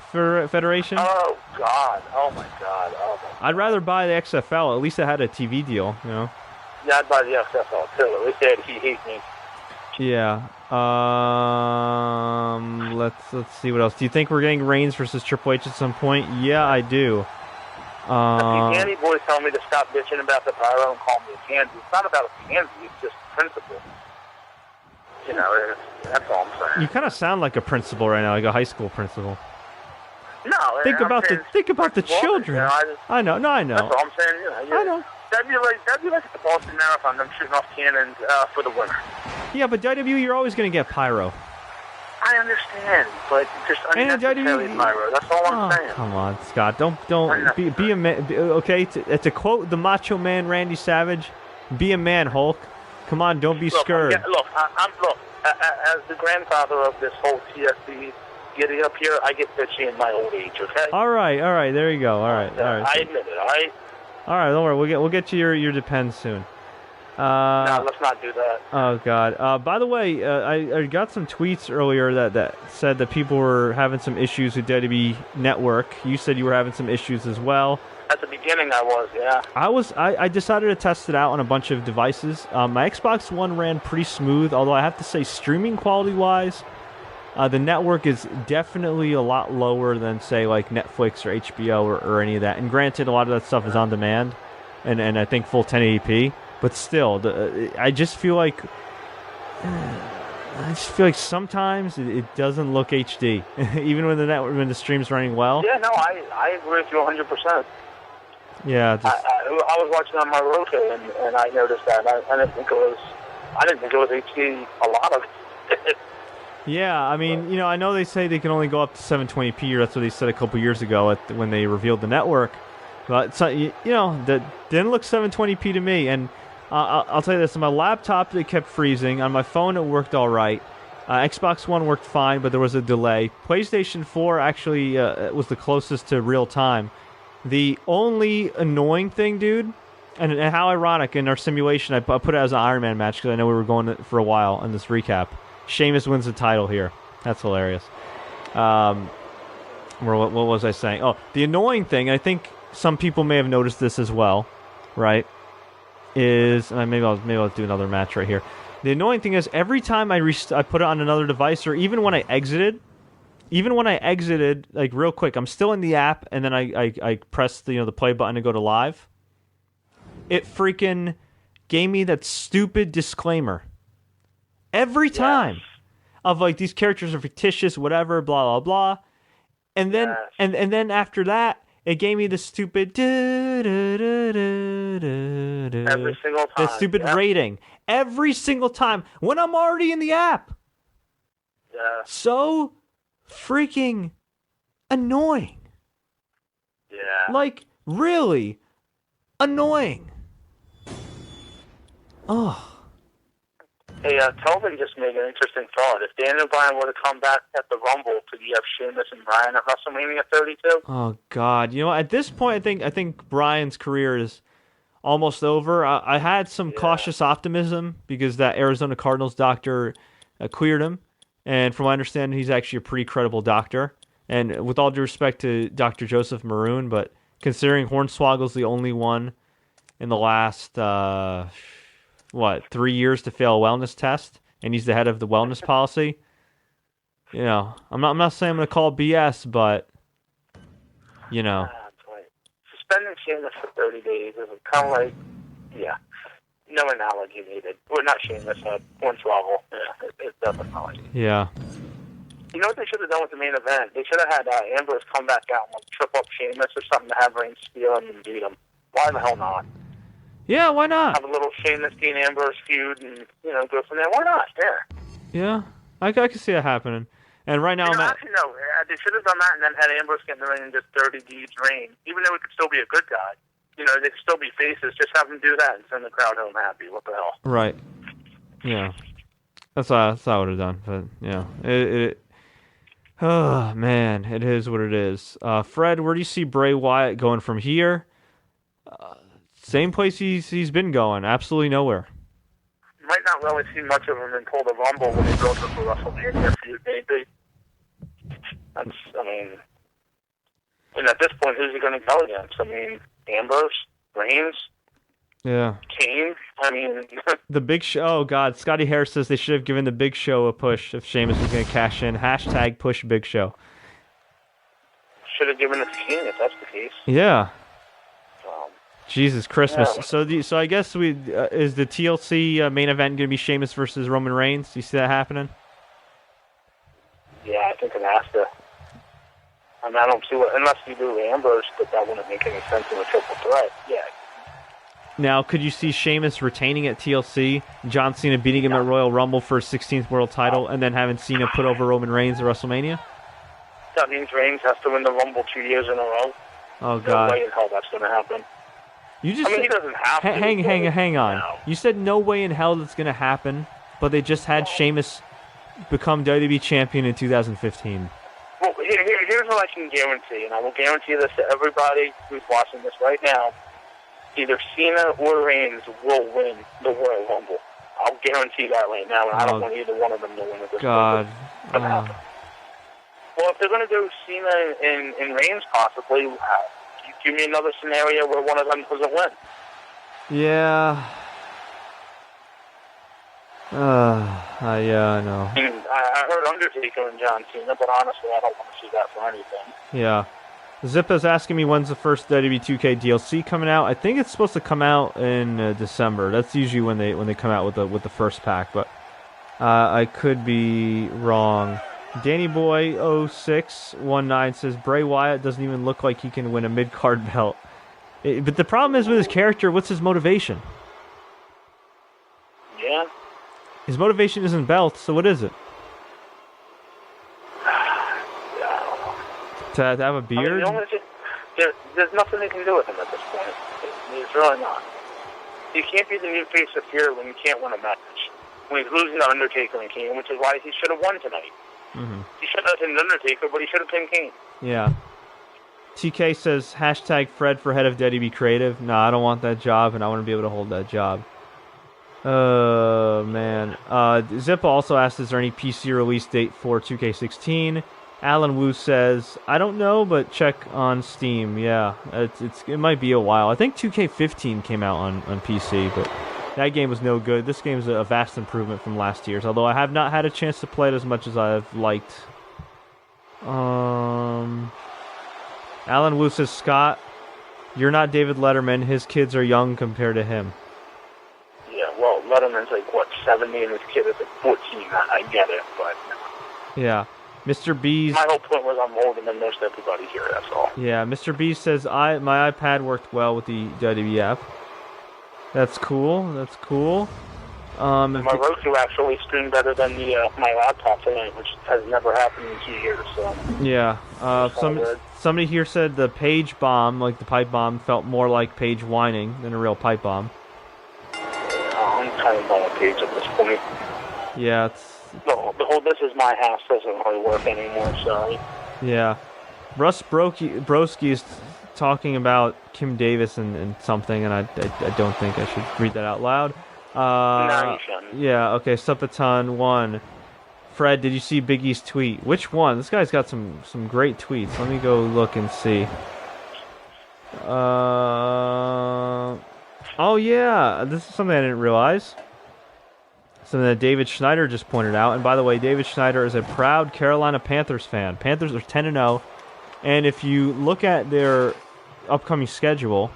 S1: Federation.
S2: Oh, God. Oh, my God.
S1: I'd rather buy the XFL. At least it had a TV deal,
S2: Yeah, I'd buy the XFL, too. At least they had He Hate Me.
S1: Yeah. Let's see what else. Do you think we're getting Reigns versus Triple H at some point? Yeah, I do.
S2: Danny boys tell me to stop bitching about the pyro and call me a pansy. It's not about a pansy. It's just principle. That's all I'm saying.
S1: You kind of sound like a principal right now, like a high school principal.
S2: No,
S1: think about the children. I know.
S2: That's all I'm saying.
S1: I know.
S2: That'd be like the Boston Marathon, them shooting off cannons for the winner.
S1: Yeah, but WWE, you're always going to get pyro.
S2: I understand, but just unnecessary pyro. That's all I'm saying. Come
S1: on, Scott. Don't be a man. Okay, to quote the Macho Man Randy Savage, be a man, Hulk. Come on, don't be scared.
S2: As the grandfather of this whole TSC getting up here, I get bitchy in my old age, okay?
S1: All right, there you go. All right.
S2: I admit it, all right?
S1: All right, don't worry, we'll get to your Depends soon.
S2: No, let's not do that.
S1: Oh, God. By the way, I got some tweets earlier that said that people were having some issues with WWE Network. You said you were having some issues as well.
S2: At the beginning, I was, yeah.
S1: I decided to test it out on a bunch of devices. My Xbox One ran pretty smooth, although I have to say streaming quality-wise, the network is definitely a lot lower than, say, like Netflix or HBO or any of that. And granted, a lot of that stuff is on demand, and I think full 1080p. But still, I just feel like sometimes it doesn't look HD, even when the stream's running well.
S2: Yeah, no, I agree with you 100%.
S1: Yeah,
S2: I was watching on my Roku and I noticed that. I didn't think it was HD. A lot of it.
S1: Yeah, I mean, I know they say they can only go up to 720p, or that's what they said a couple years ago when they revealed the network. But that didn't look 720p to me. And I'll tell you this: on my laptop, it kept freezing. On my phone, it worked all right. Xbox One worked fine, but there was a delay. PlayStation 4 actually was the closest to real time. The only annoying thing, dude, and how ironic, in our simulation, I put it as an Iron Man match because I know we were going for a while in this recap. Sheamus wins the title here. That's hilarious. What was I saying? Oh, the annoying thing, and I think some people may have noticed this as well, right, is... maybe I'll do another match right here. The annoying thing is, every time I put it on another device, or even when I exited, like real quick, I'm still in the app, and then I press the play button to go to live. It freaking gave me that stupid disclaimer every time of like, these characters are fictitious, whatever, blah blah blah, and then and then after that, it gave me the stupid
S2: every single time.
S1: The stupid rating every single time when I'm already in the app.
S2: Yeah.
S1: So freaking annoying.
S2: Yeah.
S1: Like, really annoying. Oh.
S2: Hey, Tobin just made an interesting thought. If Daniel Bryan were to come back at the Rumble, could you have Sheamus and Bryan at WrestleMania 32?
S1: Oh, God. At this point, I think Bryan's career is almost over. I had some cautious optimism because that Arizona Cardinals doctor cleared him. And from my understanding, he's actually a pretty credible doctor. And with all due respect to Dr. Joseph Maroon, but considering Hornswoggle's the only one in the last... 3 years to fail a wellness test, and he's the head of the wellness policy. I'm not saying I'm going to call BS, but
S2: suspending Sheamus for 30 days is kind of like, no analogy needed. Well, not Sheamus, Hornswoggle. Yeah, it doesn't analogy.
S1: Yeah.
S2: You know what they should have done with the main event? They should have had Ambrose come back out and trip up Sheamus or something to have Reigns steal him and beat him. Why the hell not?
S1: Yeah, why not?
S2: Have a little Sheamus Dean Ambrose feud and, go from there. Why not?
S1: Yeah, I can see that happening. And right now,
S2: actually, no. They should have done that and then had Ambrose get in the ring and just dirty deeds Reigns. Even though he could still be a good guy. They could still be faces. Just have him do that and send the crowd home happy. What the hell?
S1: Right. Yeah. That's what I would have done. But, oh, man. It is what it is. Fred, where do you see Bray Wyatt going from here? Same place he's been going. Absolutely nowhere.
S2: You might not really see much of him until the Rumble when he goes up to WrestleMania feud, maybe. And at this point, who's he going to go against? Ambrose? Reigns?
S1: Yeah.
S2: Kane?
S1: The Big Show. Oh, God. Scotty Harris says they should have given the Big Show a push if Sheamus was going to cash in. # push Big Show.
S2: Should have given it to Kane if that's the case.
S1: Yeah. Jesus Christmas.
S2: Yeah.
S1: So I guess is the TLC main event going to be Sheamus versus Roman Reigns? Do you see that happening?
S2: Yeah, I think it has to. I don't see unless you do Ambrose, but that wouldn't make any sense in a triple threat. Yeah.
S1: Now, could you see Sheamus retaining at TLC, John Cena beating him at Royal Rumble for his 16th world title, and then having Cena put over Roman Reigns at WrestleMania?
S2: That means Reigns has to win the Rumble 2 years in a row.
S1: Oh, God.
S2: No way in hell that's going to happen.
S1: You just
S2: he doesn't have to.
S1: Hang on.
S2: No.
S1: You said no way in hell that's going to happen, but they just had Sheamus become WWE champion in 2015.
S2: Well, here's what I can guarantee, and I will guarantee this to everybody who's watching this right now. Either Cena or Reigns will win the Royal Rumble. I'll guarantee that right now, and I don't want either one of them to win at this
S1: God.
S2: point. Well, if they're going to do Cena and Reigns possibly, give me another scenario where one of them doesn't win.
S1: Yeah. Yeah, I know.
S2: I heard Undertaker and John Cena, but honestly, I don't want to see that for anything.
S1: Yeah. Zippa's asking me when's the first WWE 2K DLC coming out. I think it's supposed to come out in December. That's usually when they come out with the first pack, but I could be wrong. Danny Boy 0619 says Bray Wyatt doesn't even look like he can win a mid-card belt. But the problem is with his character, what's his motivation?
S2: Yeah.
S1: His motivation isn't belt, so what is it? To have a beard?
S2: I mean, there's nothing they can do with him at this point. There's really not. You can't be the new face of fear when you can't win a match. When he's losing to Undertaker and Kane, which is why he should have won tonight.
S1: Mm-hmm.
S2: He should have pinned Undertaker, but he should have pinned Kane.
S1: Yeah. TK says, #Fred for head of WWE Creative. No, I don't want that job, and I want to be able to hold that job. Oh, man. Zippa also asked, is there any PC release date for 2K16? Alan Wu says, I don't know, but check on Steam. Yeah, it might be a while. I think 2K15 came out on PC, but that game was no good. This game is a vast improvement from last year's, although I have not had a chance to play it as much as I've liked. Alan Wu says, Scott, you're not David Letterman. His kids are young compared to him.
S2: Yeah, well, Letterman's like, 70, and his kid is 14. I get it, but...
S1: Yeah. Mr. B's...
S2: My whole point was I'm older than most everybody here, that's all.
S1: Yeah, Mr. B says, my iPad worked well with the WWE app. That's cool.
S2: My Roku actually streamed better than my laptop tonight, which has never happened in 2 years, so... Yeah.
S1: Somebody here said the Paige bomb, like the pipe bomb, felt more like Paige whining than a real pipe bomb.
S2: I'm kind of done with Paige at this point.
S1: Yeah, it's...
S2: The whole "this is my house" doesn't really work anymore, sorry.
S1: Yeah. Russ Broski is talking about Kim Davis and something, and I don't think I should read that out loud.
S2: No, you shouldn't.
S1: Yeah, okay, Supaton 1. Fred, did you see Big E's tweet? Which one? This guy's got some great tweets. Let me go look and see. Oh, yeah, this is something I didn't realize. Something that David Schneider just pointed out. And by the way, David Schneider is a proud Carolina Panthers fan. Panthers are 10-0. And if you look at their upcoming schedule,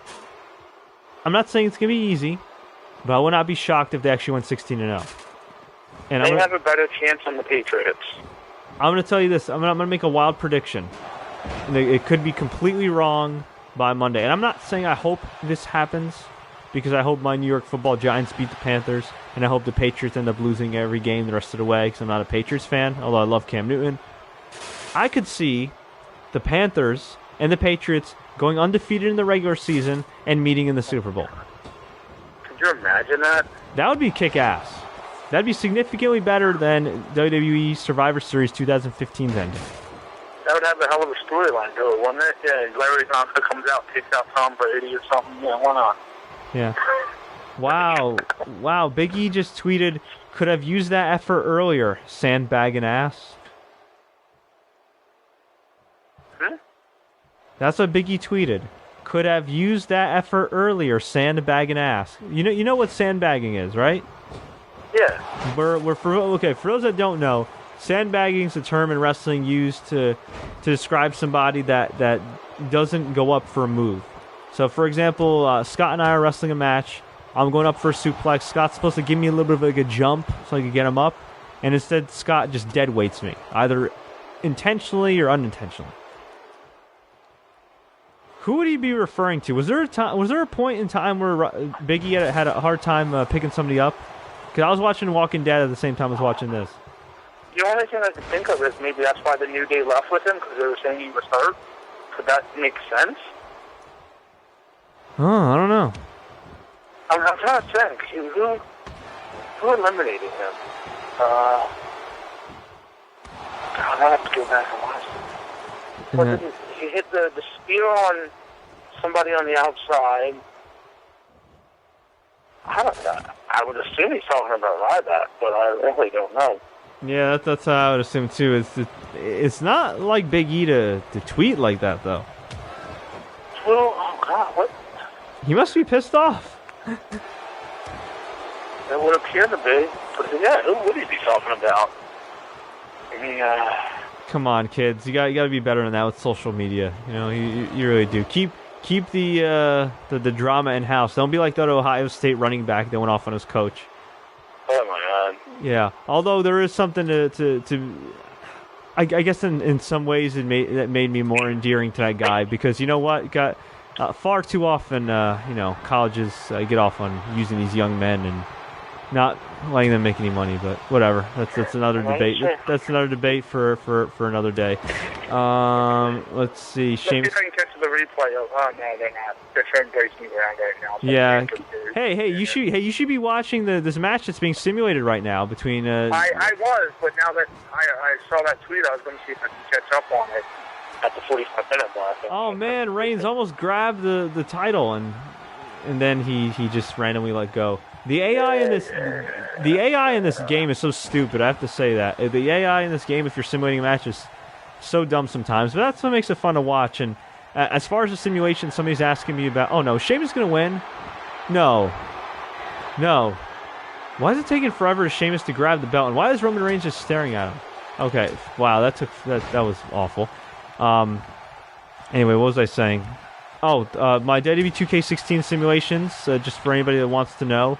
S1: I'm not saying it's going to be easy, but I would not be shocked if they actually went 16-0. And
S2: they have a better chance than the Patriots. I'm
S1: going to tell you this. I'm going to make a wild prediction. It could be completely wrong by Monday. And I'm not saying I hope this happens, because I hope my New York Football Giants beat the Panthers, and I hope the Patriots end up losing every game the rest of the way, because I'm not a Patriots fan, although I love Cam Newton. I could see the Panthers and the Patriots going undefeated in the regular season and meeting in the Super Bowl.
S2: Could you imagine that?
S1: That would be kick-ass. That'd be significantly better than WWE Survivor Series 2015's ending.
S2: That would have a hell of a storyline to it, wouldn't it? Yeah, Larry Johnson comes out, takes out Tom Brady or something. Yeah, why not?
S1: Yeah. Wow. Big E just tweeted, could have used that effort earlier, sandbagging ass. That's what Big E tweeted. Could have used that effort earlier, sandbagging ass. You know what sandbagging is, right?
S2: Yeah.
S1: For those that don't know, sandbagging is a term in wrestling used to describe somebody that doesn't go up for a move. So, for example, Scott and I are wrestling a match. I'm going up for a suplex. Scott's supposed to give me a little bit of like a jump so I can get him up. And instead, Scott just dead weights me, either intentionally or unintentionally. Who would he be referring to? Was there a point in time where Big E had a hard time picking somebody up? Because I was watching Walking Dead at the same time I was watching this.
S2: The only thing I can think of is maybe that's why the New Day left with him, because they were saying he was hurt. Could that make sense?
S1: Oh, I don't know.
S2: I'm trying to think. Who eliminated him? God, I have to go back and watch it. He hit the spear on somebody on the outside. I would assume he's talking about Ryback, but I really don't know.
S1: Yeah, that's how I would assume too. It's not like Big E to tweet like that though.
S2: Well, oh God, what?
S1: He must be pissed off.
S2: It would appear to be, but yeah, who would he be talking about? I mean,
S1: come on, kids, you got to be better than that with social media. You know, you really do. Keep the drama in house. Don't be like that Ohio State running back that went off on his coach.
S2: Oh my God.
S1: Yeah, although there is something to I guess in some ways that made me more endearing to that guy, because you know what, got far too often colleges get off on using these young men and not letting them make any money, but whatever. That's another debate. That's another debate for another day. Let's see.
S2: Let's see if I can catch the replay of. Oh no, they're not. They're trying to me around right now. So
S1: yeah. Hey, you should be watching this match that's being simulated right now between.
S2: I was, but now that I saw that tweet, I was going to see if I can catch up on it at the 45-minute mark.
S1: Oh man, Reigns almost grabbed the title and then he just randomly let go. The AI in this game is so stupid. I have to say that the AI in this game, if you're simulating a match, is so dumb sometimes. But that's what makes it fun to watch. And as far as the simulation, somebody's asking me about. Oh no, Sheamus gonna win? No. Why is it taking forever for Sheamus to grab the belt? And why is Roman Reigns just staring at him? Okay, wow, that was awful. Anyway, what was I saying? Oh, my WWE 2K16 simulations. Just for anybody that wants to know.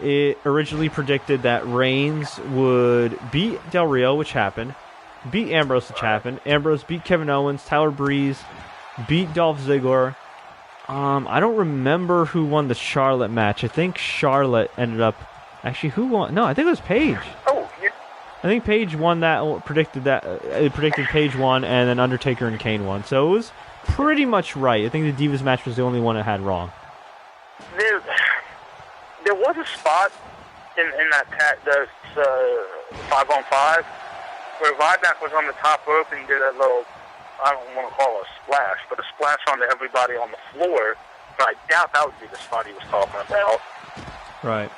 S1: It originally predicted that Reigns would beat Del Rio, which happened, beat Ambrose, which happened, Ambrose beat Kevin Owens, Tyler Breeze beat Dolph Ziggler. I don't remember who won the Charlotte match. I think Charlotte ended up... Actually, who won? No, I think it was Paige.
S2: Oh, yeah.
S1: I think Paige won that, predicted Paige won, and then Undertaker and Kane won. So it was pretty much right. I think the Divas match was the only one it had wrong.
S2: There was a spot in that 5-on-5 where Ryback was on the top rope and did a little, I don't want to call it a splash, but a splash onto everybody on the floor. But I doubt that would be the spot he was talking about.
S1: Right.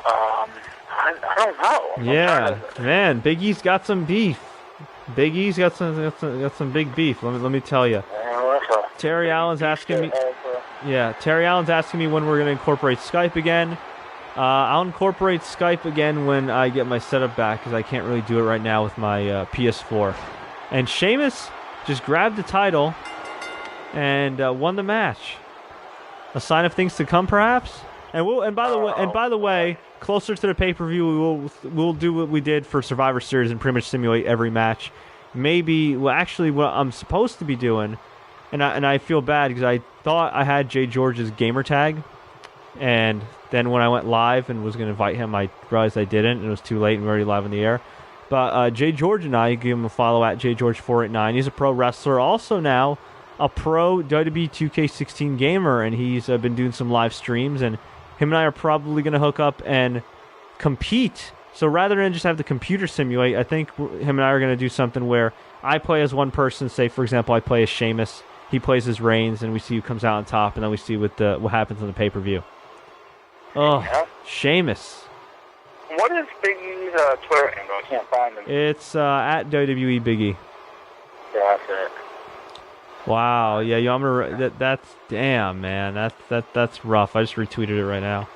S2: I don't know.
S1: Yeah, man, Big E's got some beef. Big E's got some big beef. Let me tell you. Terry Allen's asking me. Yeah, Terry Allen's asking me when we're going to incorporate Skype again. I'll incorporate Skype again when I get my setup back, because I can't really do it right now with my PS4. And Sheamus just grabbed the title and won the match. A sign of things to come, perhaps. And by the way, closer to the pay-per-view, we'll do what we did for Survivor Series and pretty much simulate every match. Maybe, well, actually, what I'm supposed to be doing, and I feel bad because I thought I had Jay George's gamer tag, and then when I went live and was going to invite him, I realized I didn't, and it was too late, and we were already live on the air. But Jay George and I, give him a follow at JGeorge489. He's a pro wrestler, also now a pro WWE 2K16 gamer, and he's been doing some live streams, and him and I are probably going to hook up and compete. So rather than just have the computer simulate, I think him and I are going to do something where I play as one person. Say, for example, I play as Sheamus, he plays as Reigns, and we see who comes out on top, and then we see what happens on the pay-per-view. Oh, yeah. Sheamus.
S2: What is Big E's Twitter handle? I can't find him.
S1: It's at WWE Big E.
S2: Yeah, that's it.
S1: Wow, yeah, you want me to, that's damn, man, that's rough. I just retweeted it right now.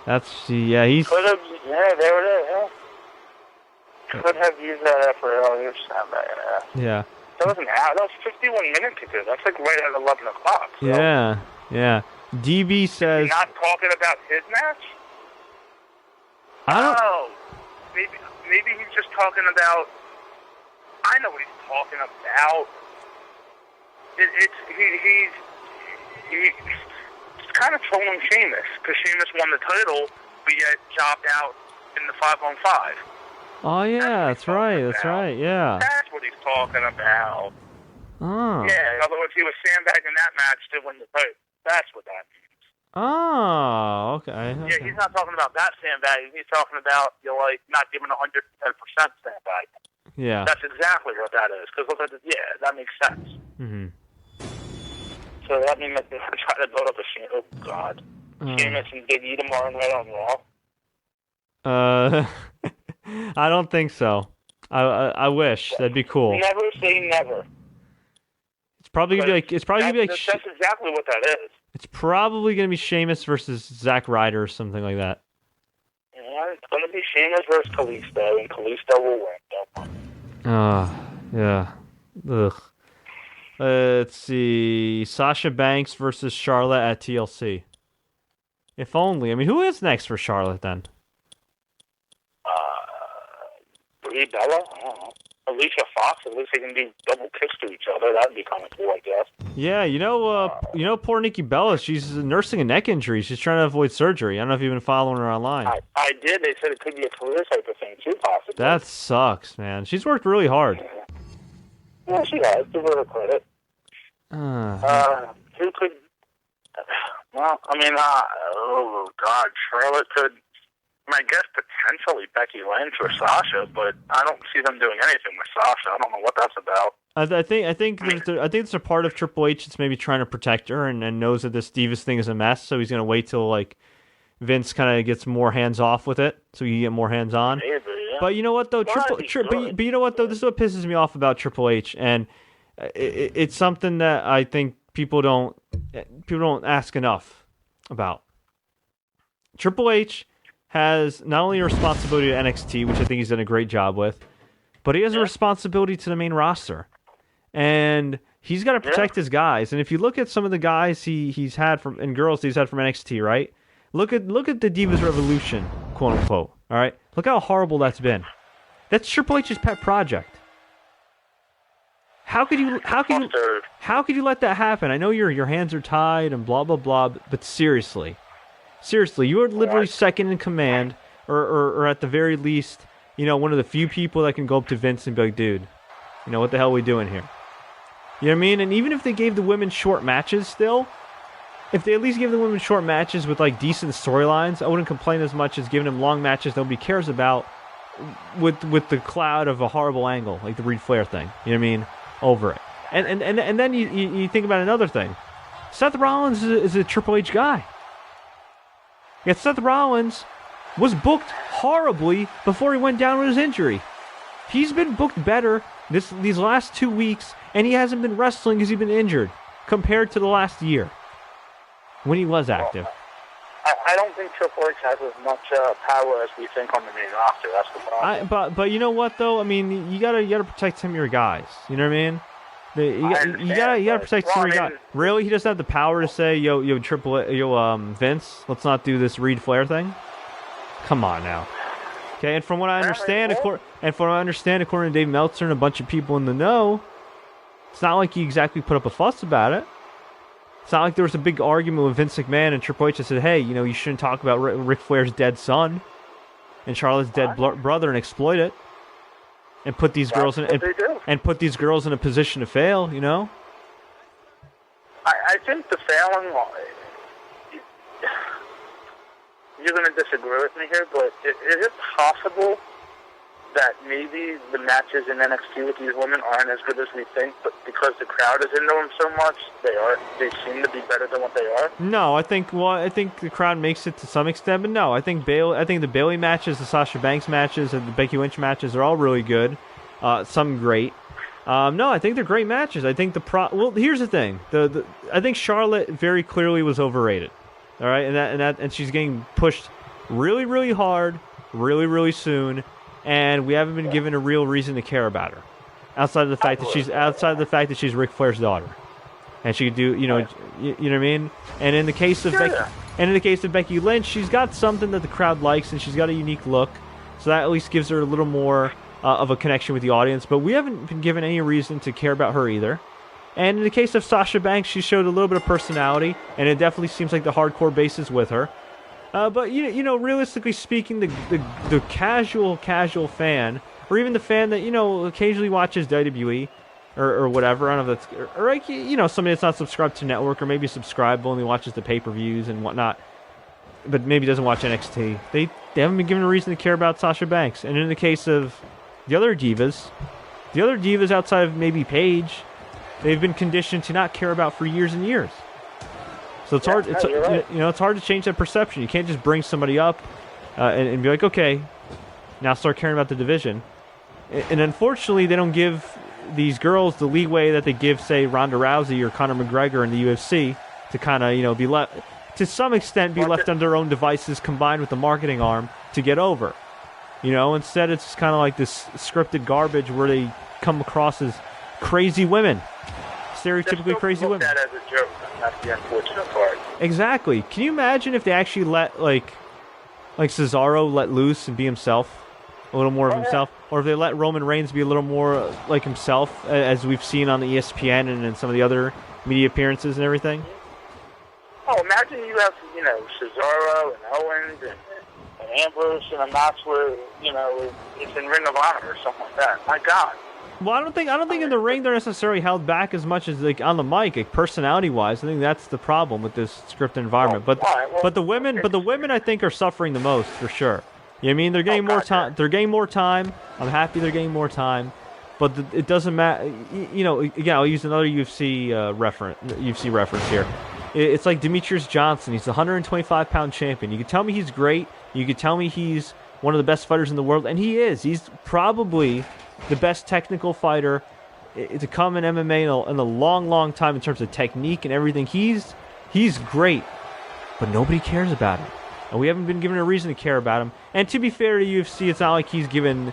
S1: He's
S2: there it is. Yeah. Could have used that effort earlier.
S1: Yeah.
S2: That was 51 minutes ago. That's like right at 11 o'clock. So.
S1: Yeah. DB says...
S2: Not talking about his match? Maybe he's just talking about... I know what he's talking about. He's kind of trolling Sheamus, because Sheamus won the title, but yet jobbed out in the 5-on-5.
S1: Oh, yeah, that's right, yeah.
S2: That's what he's talking about.
S1: Oh.
S2: Yeah, in other words, he was sandbagging that match to win the title. That's what that means.
S1: Oh, okay.
S2: Yeah, he's not talking about that sandbagging. He's talking about, not giving 110% sandbagging.
S1: Yeah.
S2: That's exactly what that is. Because that makes sense.
S1: Mm-hmm.
S2: So that means that they're trying to build up a Sheamus. Oh, God. Sheamus and Big E tomorrow night on Raw?
S1: I don't think so. I wish. That'd be cool.
S2: Never say never.
S1: It's probably gonna be like. That's
S2: exactly what that is.
S1: It's probably gonna be Sheamus versus Zack Ryder or something like that.
S2: Yeah, it's gonna be Sheamus versus Kalisto, and Kalisto will win.
S1: Yeah. Ugh. Let's see. Sasha Banks versus Charlotte at TLC. If only. I mean, who is next for Charlotte then?
S2: Brie Bella? I don't know. Alicia Fox. At least they can do double kicks to each other. That'd be kind of cool, I guess.
S1: Yeah, poor Nikki Bella. She's nursing a neck injury. She's trying to avoid surgery. I don't know if you've been following her online.
S2: I did. They said it could be a career type of thing too, possibly.
S1: That sucks, man. She's worked really hard.
S2: Yeah, she has. Give her credit. Who could? Well, I mean, oh God, Charlotte could. I guess potentially Becky Lynch or Sasha, but I don't see them doing anything with Sasha. I don't know what that's about.
S1: I think it's a part of Triple H that's maybe trying to protect her and knows that this Divas thing is a mess, so he's going to wait till Vince kind of gets more hands off with it, so you get more hands on.
S2: Maybe, yeah.
S1: But you know what though, but you know what though, this is what pisses me off about Triple H, and it's something that I think people don't ask enough about. Triple H has not only a responsibility to NXT, which I think he's done a great job with, but he has a responsibility to the main roster. And he's got to protect his guys. And if you look at some of the guys he's had and girls he's had from NXT, right? Look at the Divas Revolution, quote unquote. All right? Look how horrible that's been. That's Triple H's pet project. How could you let that happen? I know your hands are tied and blah blah blah, but seriously, you are literally second in command, or at the very least, one of the few people that can go up to Vince and be like, dude, what the hell are we doing here? You know what I mean? And even if they gave the women short matches still, if they at least gave the women short matches with decent storylines, I wouldn't complain as much as giving them long matches nobody cares about with the cloud of a horrible angle, like the Reed Flair thing. You know what I mean? Over it. And then you think about another thing. Seth Rollins is a Triple H guy. Yet Seth Rollins was booked horribly before he went down with his injury. He's been booked better these last 2 weeks, and he hasn't been wrestling because he's been injured compared to the last year when he was active.
S2: I don't think Triple H has as much power as we think on the main roster. That's the problem.
S1: But you know what though? I mean, you gotta protect some of your guys. You know what I mean? You gotta protect some of your guys. Really, he doesn't have the power to say, yo, Vince, let's not do this Reed Flair thing. Come on now. Okay, and from what I understand, according to Dave Meltzer and a bunch of people in the know, it's not like he exactly put up a fuss about it. It's not like there was a big argument with Vince McMahon and Triple H that said, hey, you shouldn't talk about Ric Flair's dead son and Charlotte's dead brother and exploit it and put these girls in a position to fail,
S2: I think the failing, you're going to disagree with me here, but is it possible that maybe the matches in NXT with these women aren't as good as we think, but because the crowd is into them so much, they seem to be better than what they are?
S1: No, I think the crowd makes it to some extent, but no, I think the Bayley matches, the Sasha Banks matches, and the Becky Lynch matches are all really good. Some great. No, I think they're great matches. I think here's the thing. I think Charlotte very clearly was overrated. All right, and she's getting pushed really, really hard, really, really soon. And we haven't been given a real reason to care about her, outside of the fact that she's Ric Flair's daughter, and she could do, you know what I mean. And in the case of Becky Lynch, she's got something that the crowd likes, and she's got a unique look, so that at least gives her a little more of a connection with the audience. But we haven't been given any reason to care about her either. And in the case of Sasha Banks, she showed a little bit of personality, and it definitely seems like the hardcore base is with her. But realistically speaking, the casual fan, or even the fan that occasionally watches WWE, or whatever. I don't know if that's or like somebody that's not subscribed to network or maybe subscribed but only watches the pay-per-views and whatnot, but maybe doesn't watch NXT. They haven't been given a reason to care about Sasha Banks. And in the case of the other divas outside of maybe Paige, they've been conditioned to not care about for years and years. So it's hard. It's right. It's hard to change that perception. You can't just bring somebody up and be like, okay, now start caring about the division. And unfortunately, they don't give these girls the leeway that they give, say, Ronda Rousey or Conor McGregor in the UFC to kind of, be left, to some extent, be left under their own devices combined with the marketing arm to get over. Instead it's kind of like this scripted garbage where they come across as crazy women, stereotypically crazy women.
S2: That as a joke. That's the unfortunate part.
S1: Exactly. Can you imagine if they actually let like Cesaro let loose and be himself? A little more of himself, or if they let Roman Reigns be a little more like himself, as we've seen on the ESPN and in some of the other media appearances and everything.
S2: Oh, imagine you have, Cesaro and Owens and Ambrose in a match where, it's in Ring of Honor or something like that. My God.
S1: Well, I don't think in the ring they're necessarily held back as much as like on the mic, like personality-wise. I think that's the problem with this scripted environment. But the women I think are suffering the most for sure. I mean, they're getting more time. They're getting more time. I'm happy they're getting more time, but it doesn't matter. Again, I'll use another UFC reference here. It's like Demetrius Johnson. He's the 125-pound champion. You can tell me he's great. You can tell me he's one of the best fighters in the world, and he is. He's probably the best technical fighter to come in MMA in a long, long time in terms of technique and everything. He's great, but nobody cares about him. And we haven't been given a reason to care about him. And to be fair to UFC, it's not like he's given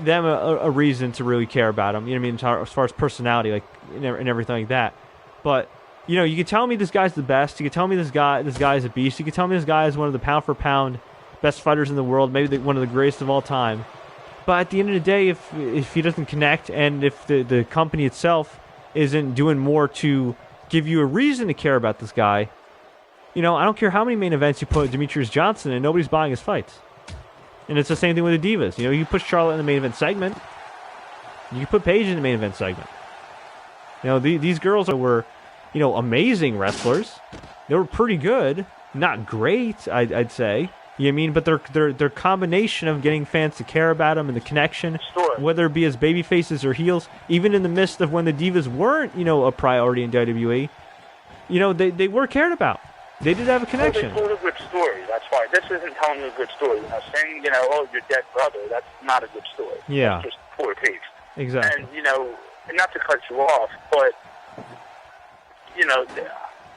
S1: them a reason to really care about him. You know what I mean? As far as personality, like and everything like that. But you can tell me this guy's the best. You can tell me this guy is a beast. You can tell me this guy is one of the pound for pound best fighters in the world, maybe one of the greatest of all time. But at the end of the day, if he doesn't connect, and if the company itself isn't doing more to give you a reason to care about this guy. I don't care how many main events you put Demetrius Johnson in, nobody's buying his fights. And it's the same thing with the Divas. You put Charlotte in the main event segment. You put Paige in the main event segment. These girls were, amazing wrestlers. They were pretty good. Not great, I'd say. You know what I mean? But their combination of getting fans to care about them and the connection, whether it be as baby faces or heels, even in the midst of when the Divas weren't, a priority in WWE, they were cared about. They did have a connection.
S2: Well, they told a good story. That's why. This isn't telling you a good story. Saying, oh, your dead brother, that's not a good story.
S1: Yeah.
S2: It's just poor taste.
S1: Exactly.
S2: And, and not to cut you off, but,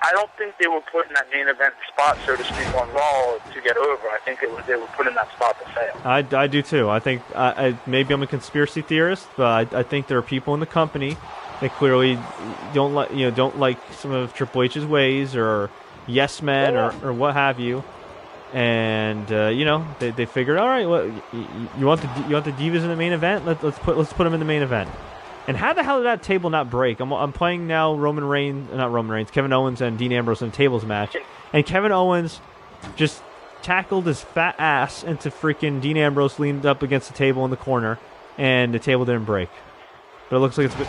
S2: I don't think they were put in that main event spot, so to speak, on Raw to get over. I think they were put in that spot to fail.
S1: I do, too. I think, maybe I'm a conspiracy theorist, but I think there are people in the company that clearly don't like some of Triple H's ways or yes men or what have you, and they figured, all right, well, you want the Divas in the main event? Let's put them in the main event. And how the hell did that table not break? I'm playing now Kevin Owens and Dean Ambrose in a tables match, and Kevin Owens just tackled his fat ass into freaking Dean Ambrose, leaned up against the table in the corner, and the table didn't break. But it looks like it's been...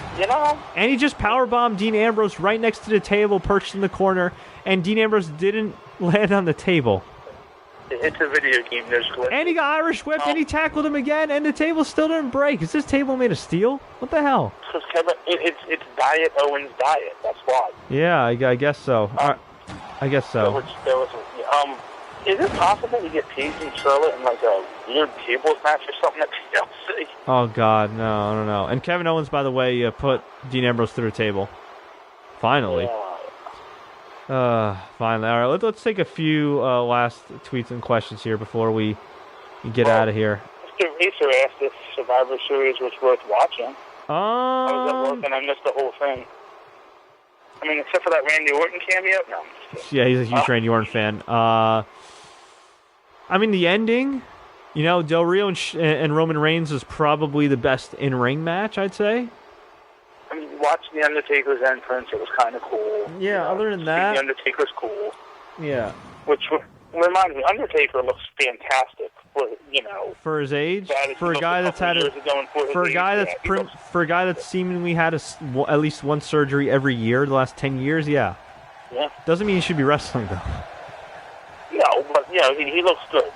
S1: And he just powerbombed Dean Ambrose right next to the table, perched in the corner, and Dean Ambrose didn't land on the table.
S2: It's a video game. There's glitches.
S1: And he got Irish whipped, and he tackled him again, and the table still didn't break. Is this table made of steel? What the hell?
S2: It's Diet Owens diet. That's why.
S1: Yeah, I guess so. I guess so.
S2: Is it possible to get Paige and Charlotte in like a weird tables match or something at TLC?
S1: Oh, God, no, I don't know. And Kevin Owens, by the way, put Dean Ambrose through the table. Finally. Finally. All right, let's take a few last tweets and questions here before we get out of here.
S2: Mr. Racer asked if Survivor Series was worth watching. I was at work and I missed the whole thing. I mean, except for that Randy Orton cameo? No, I'm just kidding.
S1: Yeah, he's a huge Randy Orton fan. I mean, the ending, Del Rio and Roman Reigns is probably the best in-ring match, I'd say.
S2: I mean, watching the Undertaker's entrance, it was kind of cool.
S1: Yeah, other than that...
S2: The Undertaker's cool.
S1: Yeah.
S2: Which reminds me, Undertaker looks fantastic
S1: for his age, for a guy that's seemingly had at least one surgery every year the last 10 years. Yeah. Doesn't mean he should be wrestling though.
S2: No, but he looks good.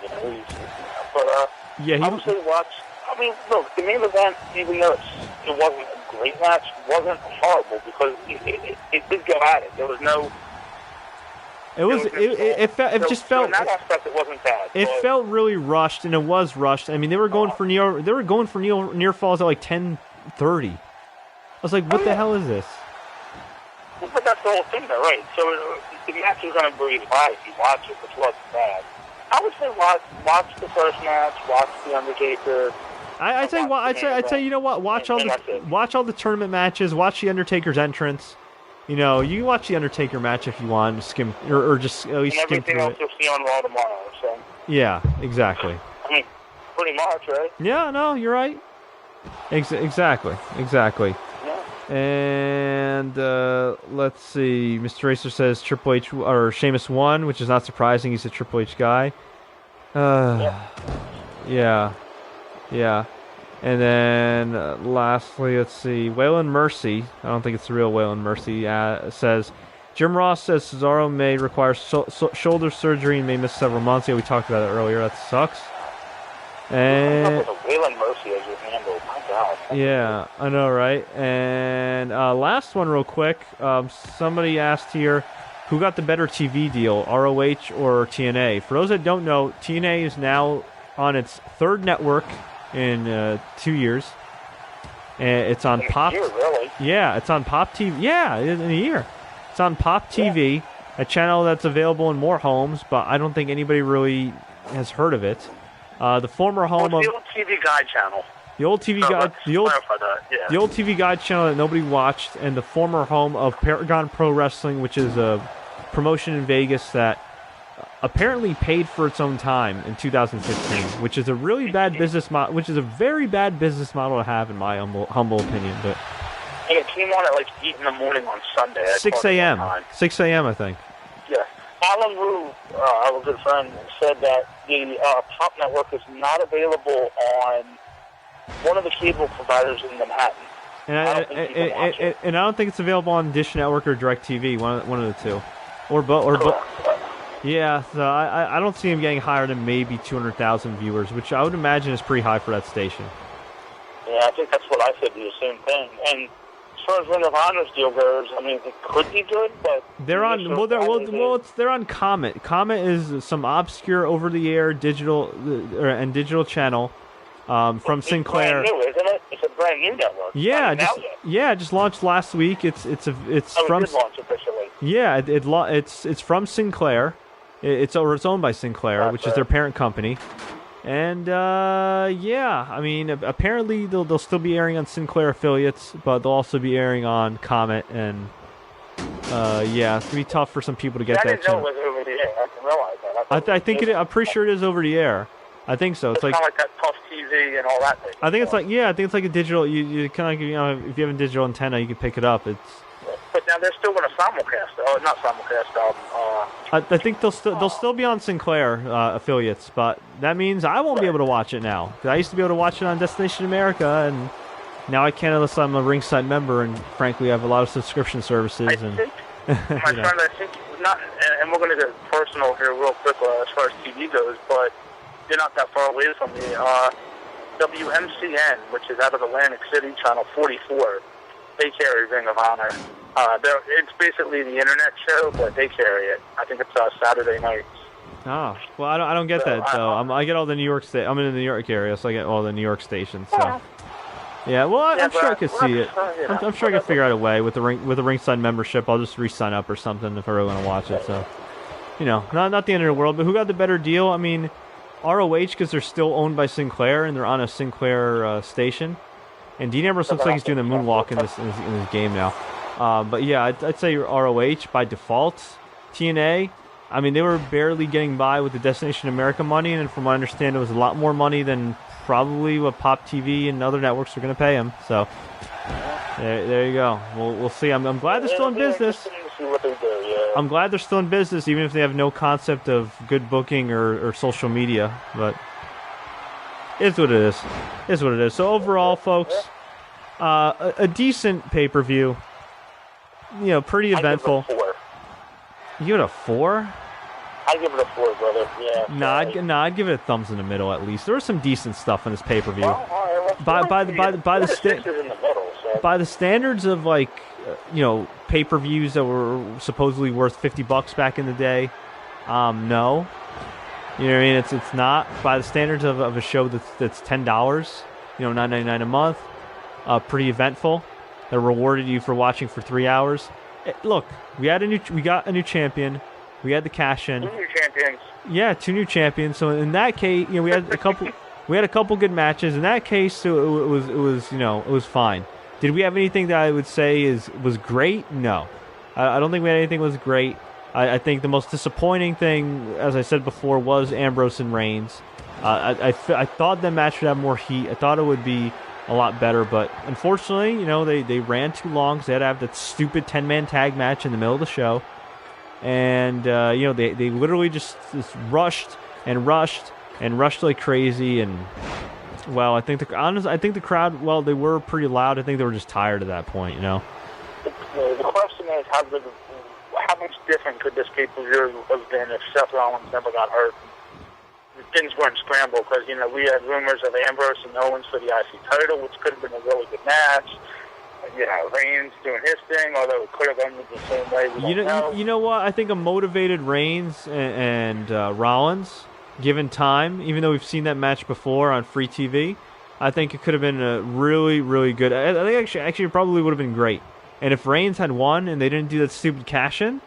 S2: I would say watch. I mean, look, the main event, even though it wasn't a great match, wasn't horrible because it did go at it. There was no. It just felt. In that aspect, it wasn't bad.
S1: It felt really rushed, and it was rushed. I mean, they were going for near falls at like 10:30. I was like, what the hell is this?
S2: But that's the whole thing, though, right? So the match is going to breathe by if you watch it, which wasn't bad. I would say watch the first match, watch the Undertaker.
S1: I'd say you know what? Watch all the tournament matches. Watch the Undertaker's entrance. You know, you can watch the Undertaker match if you want, skim or just at least skim through it.
S2: Everything else you'll see on Raw tomorrow. So.
S1: Yeah, exactly.
S2: I mean, pretty much, right?
S1: Yeah, no, you're right. Exactly.
S2: Yeah.
S1: And let's see. Mr. Racer says Triple H or Sheamus won, which is not surprising. He's a Triple H guy. Yeah. And then lastly, let's see. Waylon Mercy. I don't think it's the real Waylon Mercy. Says Jim Ross says Cesaro may require shoulder surgery and may miss several months. Yeah, we talked about it earlier. That sucks. And
S2: Waylon Mercy as your handle. My God.
S1: Yeah, I know, right? And last one, real quick. Somebody asked here, who got the better TV deal, ROH or TNA? For those that don't know, TNA is now on its third network in 2 years. And it's on Pop.
S2: Really?
S1: Yeah, it's on Pop TV. Yeah, in a year. It's on Pop TV, a channel that's available in more homes, but I don't think anybody really has heard of it. The former home of
S2: the old TV Guide channel.
S1: The old TV Guide channel that nobody watched, and the former home of Paragon Pro Wrestling, which is a promotion in Vegas that apparently paid for its own time in 2015, which is a really bad business model. Which is a very bad business model to have, in my humble opinion. But
S2: and it came on at like 8 in the morning on Sunday.
S1: 6 a.m. 6 a.m. I think.
S2: Yeah. Alan Rue, our good friend, said that the Pop Network is not available on one of the cable providers in Manhattan.
S1: And I don't think it's available on Dish Network or DirecTV, one of the two, or both. Yeah, so I don't see him getting higher than maybe 200,000 viewers, which I would imagine is pretty high for that station.
S2: Yeah, I think that's what I said. The same thing. And as far as Ring of Honor's deal goes, I mean, it could be good, but
S1: they're on. They're on Comet. Comet is some obscure over-the-air digital digital channel from Sinclair.
S2: Brand new, isn't it? It's a brand new network.
S1: Yeah, just launched last week. It's from.
S2: It did launch officially.
S1: Yeah, it's from Sinclair. It's owned by Sinclair, which is their parent company. And I mean, apparently they'll still be airing on Sinclair affiliates, but they'll also be airing on Comet. And it's gonna be tough for some people to get that channel.
S2: I didn't know it was over the air. I didn't realize that.
S1: I think I'm pretty sure it is over the air. I think so. It's
S2: kind of like that Puff TV and all that thing.
S1: I think it's like a digital. You kind of if you have a digital antenna, you can pick it up.
S2: But now they're still going to simulcast. Oh, not simulcast.
S1: I think they'll still be on Sinclair affiliates, but that means I won't be able to watch it now. I used to be able to watch it on Destination America, and now I can't unless I'm a Ringside member. And frankly, I have a lot of subscription services.
S2: I think, my friend, I think not. And we're going to get personal here real quick as far as TV goes, but they're not that far away from me. WMCN, which is out of Atlantic City, channel 44. They carry Ring of Honor. It's basically the internet show, but they carry it. I think it's Saturday nights.
S1: Oh, well, I don't get that though. I get all the New York I'm in the New York area, so I get all the New York stations. So yeah, well, I'm sure I could see it. I'm sure I could figure out a way with the Ringside membership. I'll just re-sign up or something if I really want to watch it. So not the end of the world. But who got the better deal? I mean, ROH, because they're still owned by Sinclair and they're on a Sinclair station. And Dean Ambrose looks like he's doing a moonwalk in this game now. But yeah, I'd say ROH by default. TNA, I mean, they were barely getting by with the Destination America money, and from what I understand, it was a lot more money than probably what Pop TV and other networks are going to pay them. So there you go. We'll see. I'm glad they're still in business. I'm glad they're still in business, even if they have no concept of good booking or social media. But It's what it is. It's what it is. So overall, folks, a decent pay-per-view. You know, pretty eventful.
S2: I give it a 4.
S1: You give it a 4?
S2: I give it a 4, brother. Yeah.
S1: I'd give it a thumbs in the middle at least. There was some decent stuff in this pay-per-view.
S2: Well, all right,
S1: by the standards of like pay-per-views that were supposedly worth $50 back in the day, no. You know what I mean? It's not by the standards of a show that's $10, $9.99 a month. Pretty eventful. That rewarded you for watching for 3 hours. Look, we got a new champion. We had the cash in.
S2: 2 new champions.
S1: Yeah, 2 new champions. So in that case, we had a couple. We had a couple good matches. In that case, it was fine. Did we have anything that I would say was great? No, I don't think we had anything that was great. I think the most disappointing thing, as I said before, was Ambrose and Reigns. I thought that match would have more heat. I thought it would be a lot better, but unfortunately, they ran too long because they had to have that stupid 10-man tag match in the middle of the show. And they literally just rushed like crazy, and well, I think the crowd, well, they were pretty loud. I think they were just tired at that point,
S2: The question is, how much different could this pay-per-view have been if Seth Rollins never got hurt? Things weren't scrambled because we had rumors of Ambrose and Owens for the IC title, which could have been a really good match. Reigns doing his thing, although it could have ended the same way.
S1: You know what? I think a motivated Reigns and Rollins, given time, even though we've seen that match before on free TV, I think it could have been a really, really good. I think actually it probably would have been great. And if Reigns had won and they didn't do that stupid cash-in,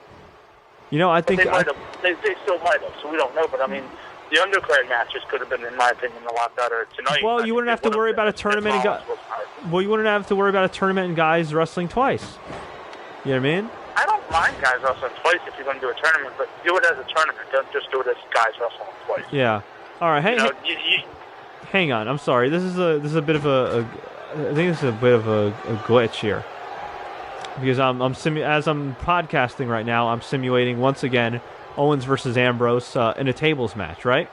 S1: I think
S2: they might have. They still might have. So we don't know. But I mean, the undercard matches could have been, in my opinion, a lot better tonight.
S1: Well, you wouldn't have to worry about a tournament. You wouldn't have to worry about a tournament and guys wrestling twice. You know what I mean?
S2: I don't mind guys wrestling twice if you're going to do a tournament, but do it as a tournament. Don't just do it as guys wrestling twice.
S1: Yeah. All right. Hang on. I'm sorry. This is a bit of a I think this is a bit of a glitch here, because as I'm podcasting right now, I'm simulating once again Owens versus Ambrose in a tables match, right?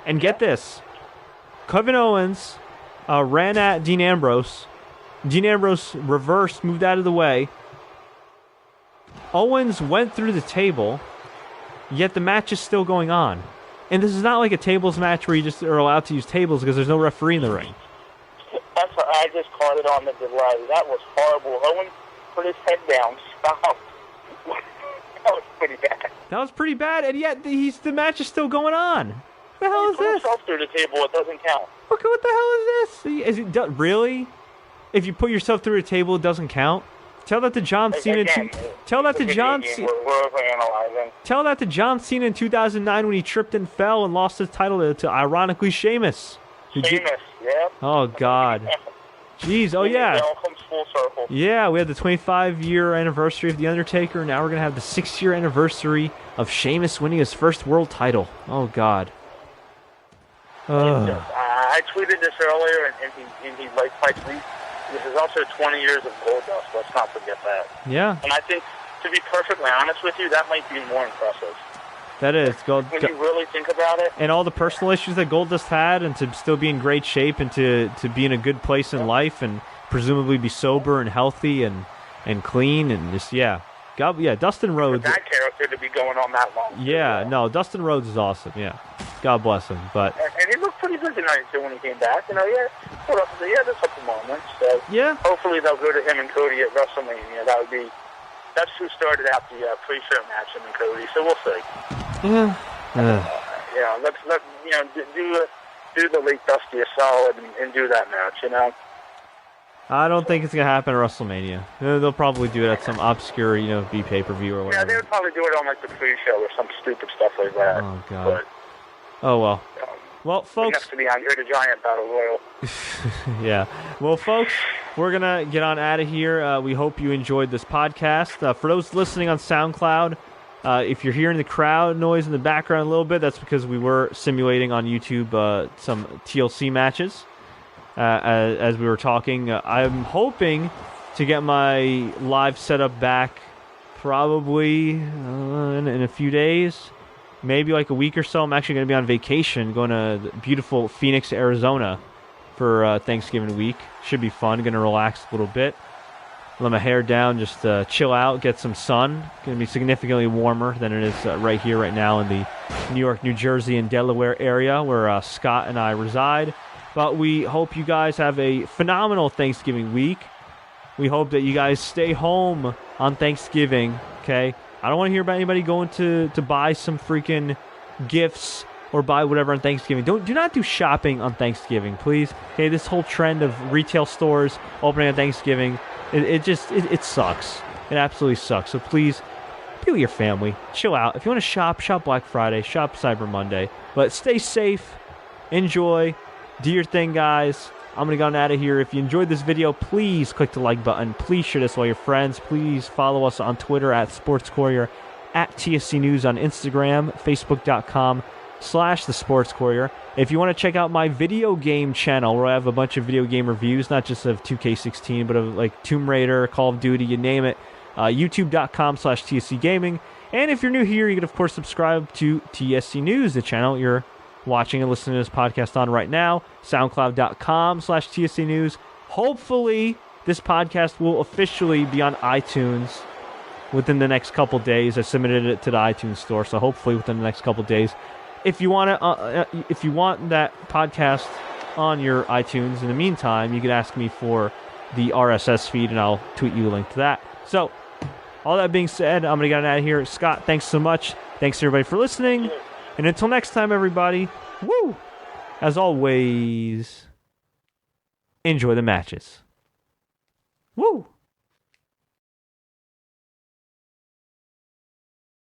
S1: And get this, Kevin Owens ran at Dean Ambrose. Dean Ambrose reversed, moved out of the way. Owens went through the table, yet the match is still going on. And this is not like a tables match where you just are allowed to use tables because there's no referee in the ring.
S2: I just caught it on the delay. That was horrible. Owens put his head down, stopped. That was pretty bad.
S1: That was pretty bad, and yet the match is still going on. What the hell is this?
S2: Put yourself through the table, it doesn't count.
S1: Okay, what the hell is this? Really? If you put yourself through a table, it doesn't count? Tell that to John Cena. Tell that to John Cena.
S2: We're overanalyzing.
S1: Tell that to John Cena in 2009 when he tripped and fell and lost his title to ironically Sheamus.
S2: Yeah.
S1: Oh God. Jeez. Oh yeah.
S2: It all comes full circle.
S1: Yeah, we had the 25-year anniversary of the Undertaker. Now we're gonna have the 6-year anniversary of Sheamus winning his first world title. Oh God.
S2: I tweeted this earlier, and he liked my tweet. This is also 20 years of Goldust. Let's not forget that.
S1: Yeah.
S2: And I think, to be perfectly honest with you, that might be more impressive.
S1: That is.
S2: When you really think about it.
S1: And all the personal issues that Goldust had, and to still be in great shape, and to be in a good place in life, and presumably be sober and healthy and clean, and just, yeah. Dustin Rhodes.
S2: For that character to be going on that long.
S1: Yeah, no, Dustin Rhodes is awesome, yeah. God bless him. But
S2: and he looked pretty good tonight, too, when he came back. There's a couple moments. So
S1: yeah.
S2: Hopefully they'll go to him and Cody at WrestleMania. That's who started out the pre-show match, him and Cody. So we'll see.
S1: Yeah.
S2: Let's do the late Dusty a solid and do that match.
S1: I don't think it's gonna happen at WrestleMania. They'll probably do it at some obscure, B pay-per-view or whatever.
S2: Yeah, they would probably do it on the pre-show or some stupid stuff like that.
S1: Oh God. Oh well. Well, folks.
S2: It has to be on Here the Giant Battle Royal.
S1: Yeah. Well, folks, we're gonna get on out of here. We hope you enjoyed this podcast. For those listening on SoundCloud, if you're hearing the crowd noise in the background a little bit, that's because we were simulating on YouTube some TLC matches. As we were talking, I'm hoping to get my live setup back probably in a few days. maybe like a week or so, I'm actually going to be on vacation, going to beautiful Phoenix, Arizona for Thanksgiving week. Should be fun. Going to relax a little bit. Let my hair down, just chill out, get some sun. Going to be significantly warmer than it is right here, right now in the New York, New Jersey, and Delaware area where Scott and I reside. But we hope you guys have a phenomenal Thanksgiving week. We hope that you guys stay home on Thanksgiving, okay? I don't want to hear about anybody going to buy some freaking gifts or buy whatever on Thanksgiving. Do not do shopping on Thanksgiving, please. Okay, this whole trend of retail stores opening on Thanksgiving, it sucks. It absolutely sucks. So please, be with your family. Chill out. If you want to shop Black Friday, shop Cyber Monday. But stay safe. Enjoy. Do your thing, guys. I'm going to go out of here. If you enjoyed this video, please click the like button. Please share this with all your friends. Please follow us on Twitter at Sports Courier, at TSC News on Instagram, Facebook.com/The Sports Courier. If you want to check out my video game channel where I have a bunch of video game reviews, not just of 2K16, but of like Tomb Raider, Call of Duty, you name it, YouTube.com/TSC Gaming. And if you're new here, you can, of course, subscribe to TSC News, the channel you're watching and listening to this podcast on right now, SoundCloud.com/TSC News. Hopefully, this podcast will officially be on iTunes within the next couple days. I submitted it to the iTunes store, so hopefully within the next couple days. If you want that podcast on your iTunes, in the meantime, you can ask me for the RSS feed, and I'll tweet you a link to that. So, all that being said, I'm going to get out of here. Scott, thanks so much. Thanks, everybody, for listening. And until next time, everybody, woo! As always, enjoy the matches. Woo!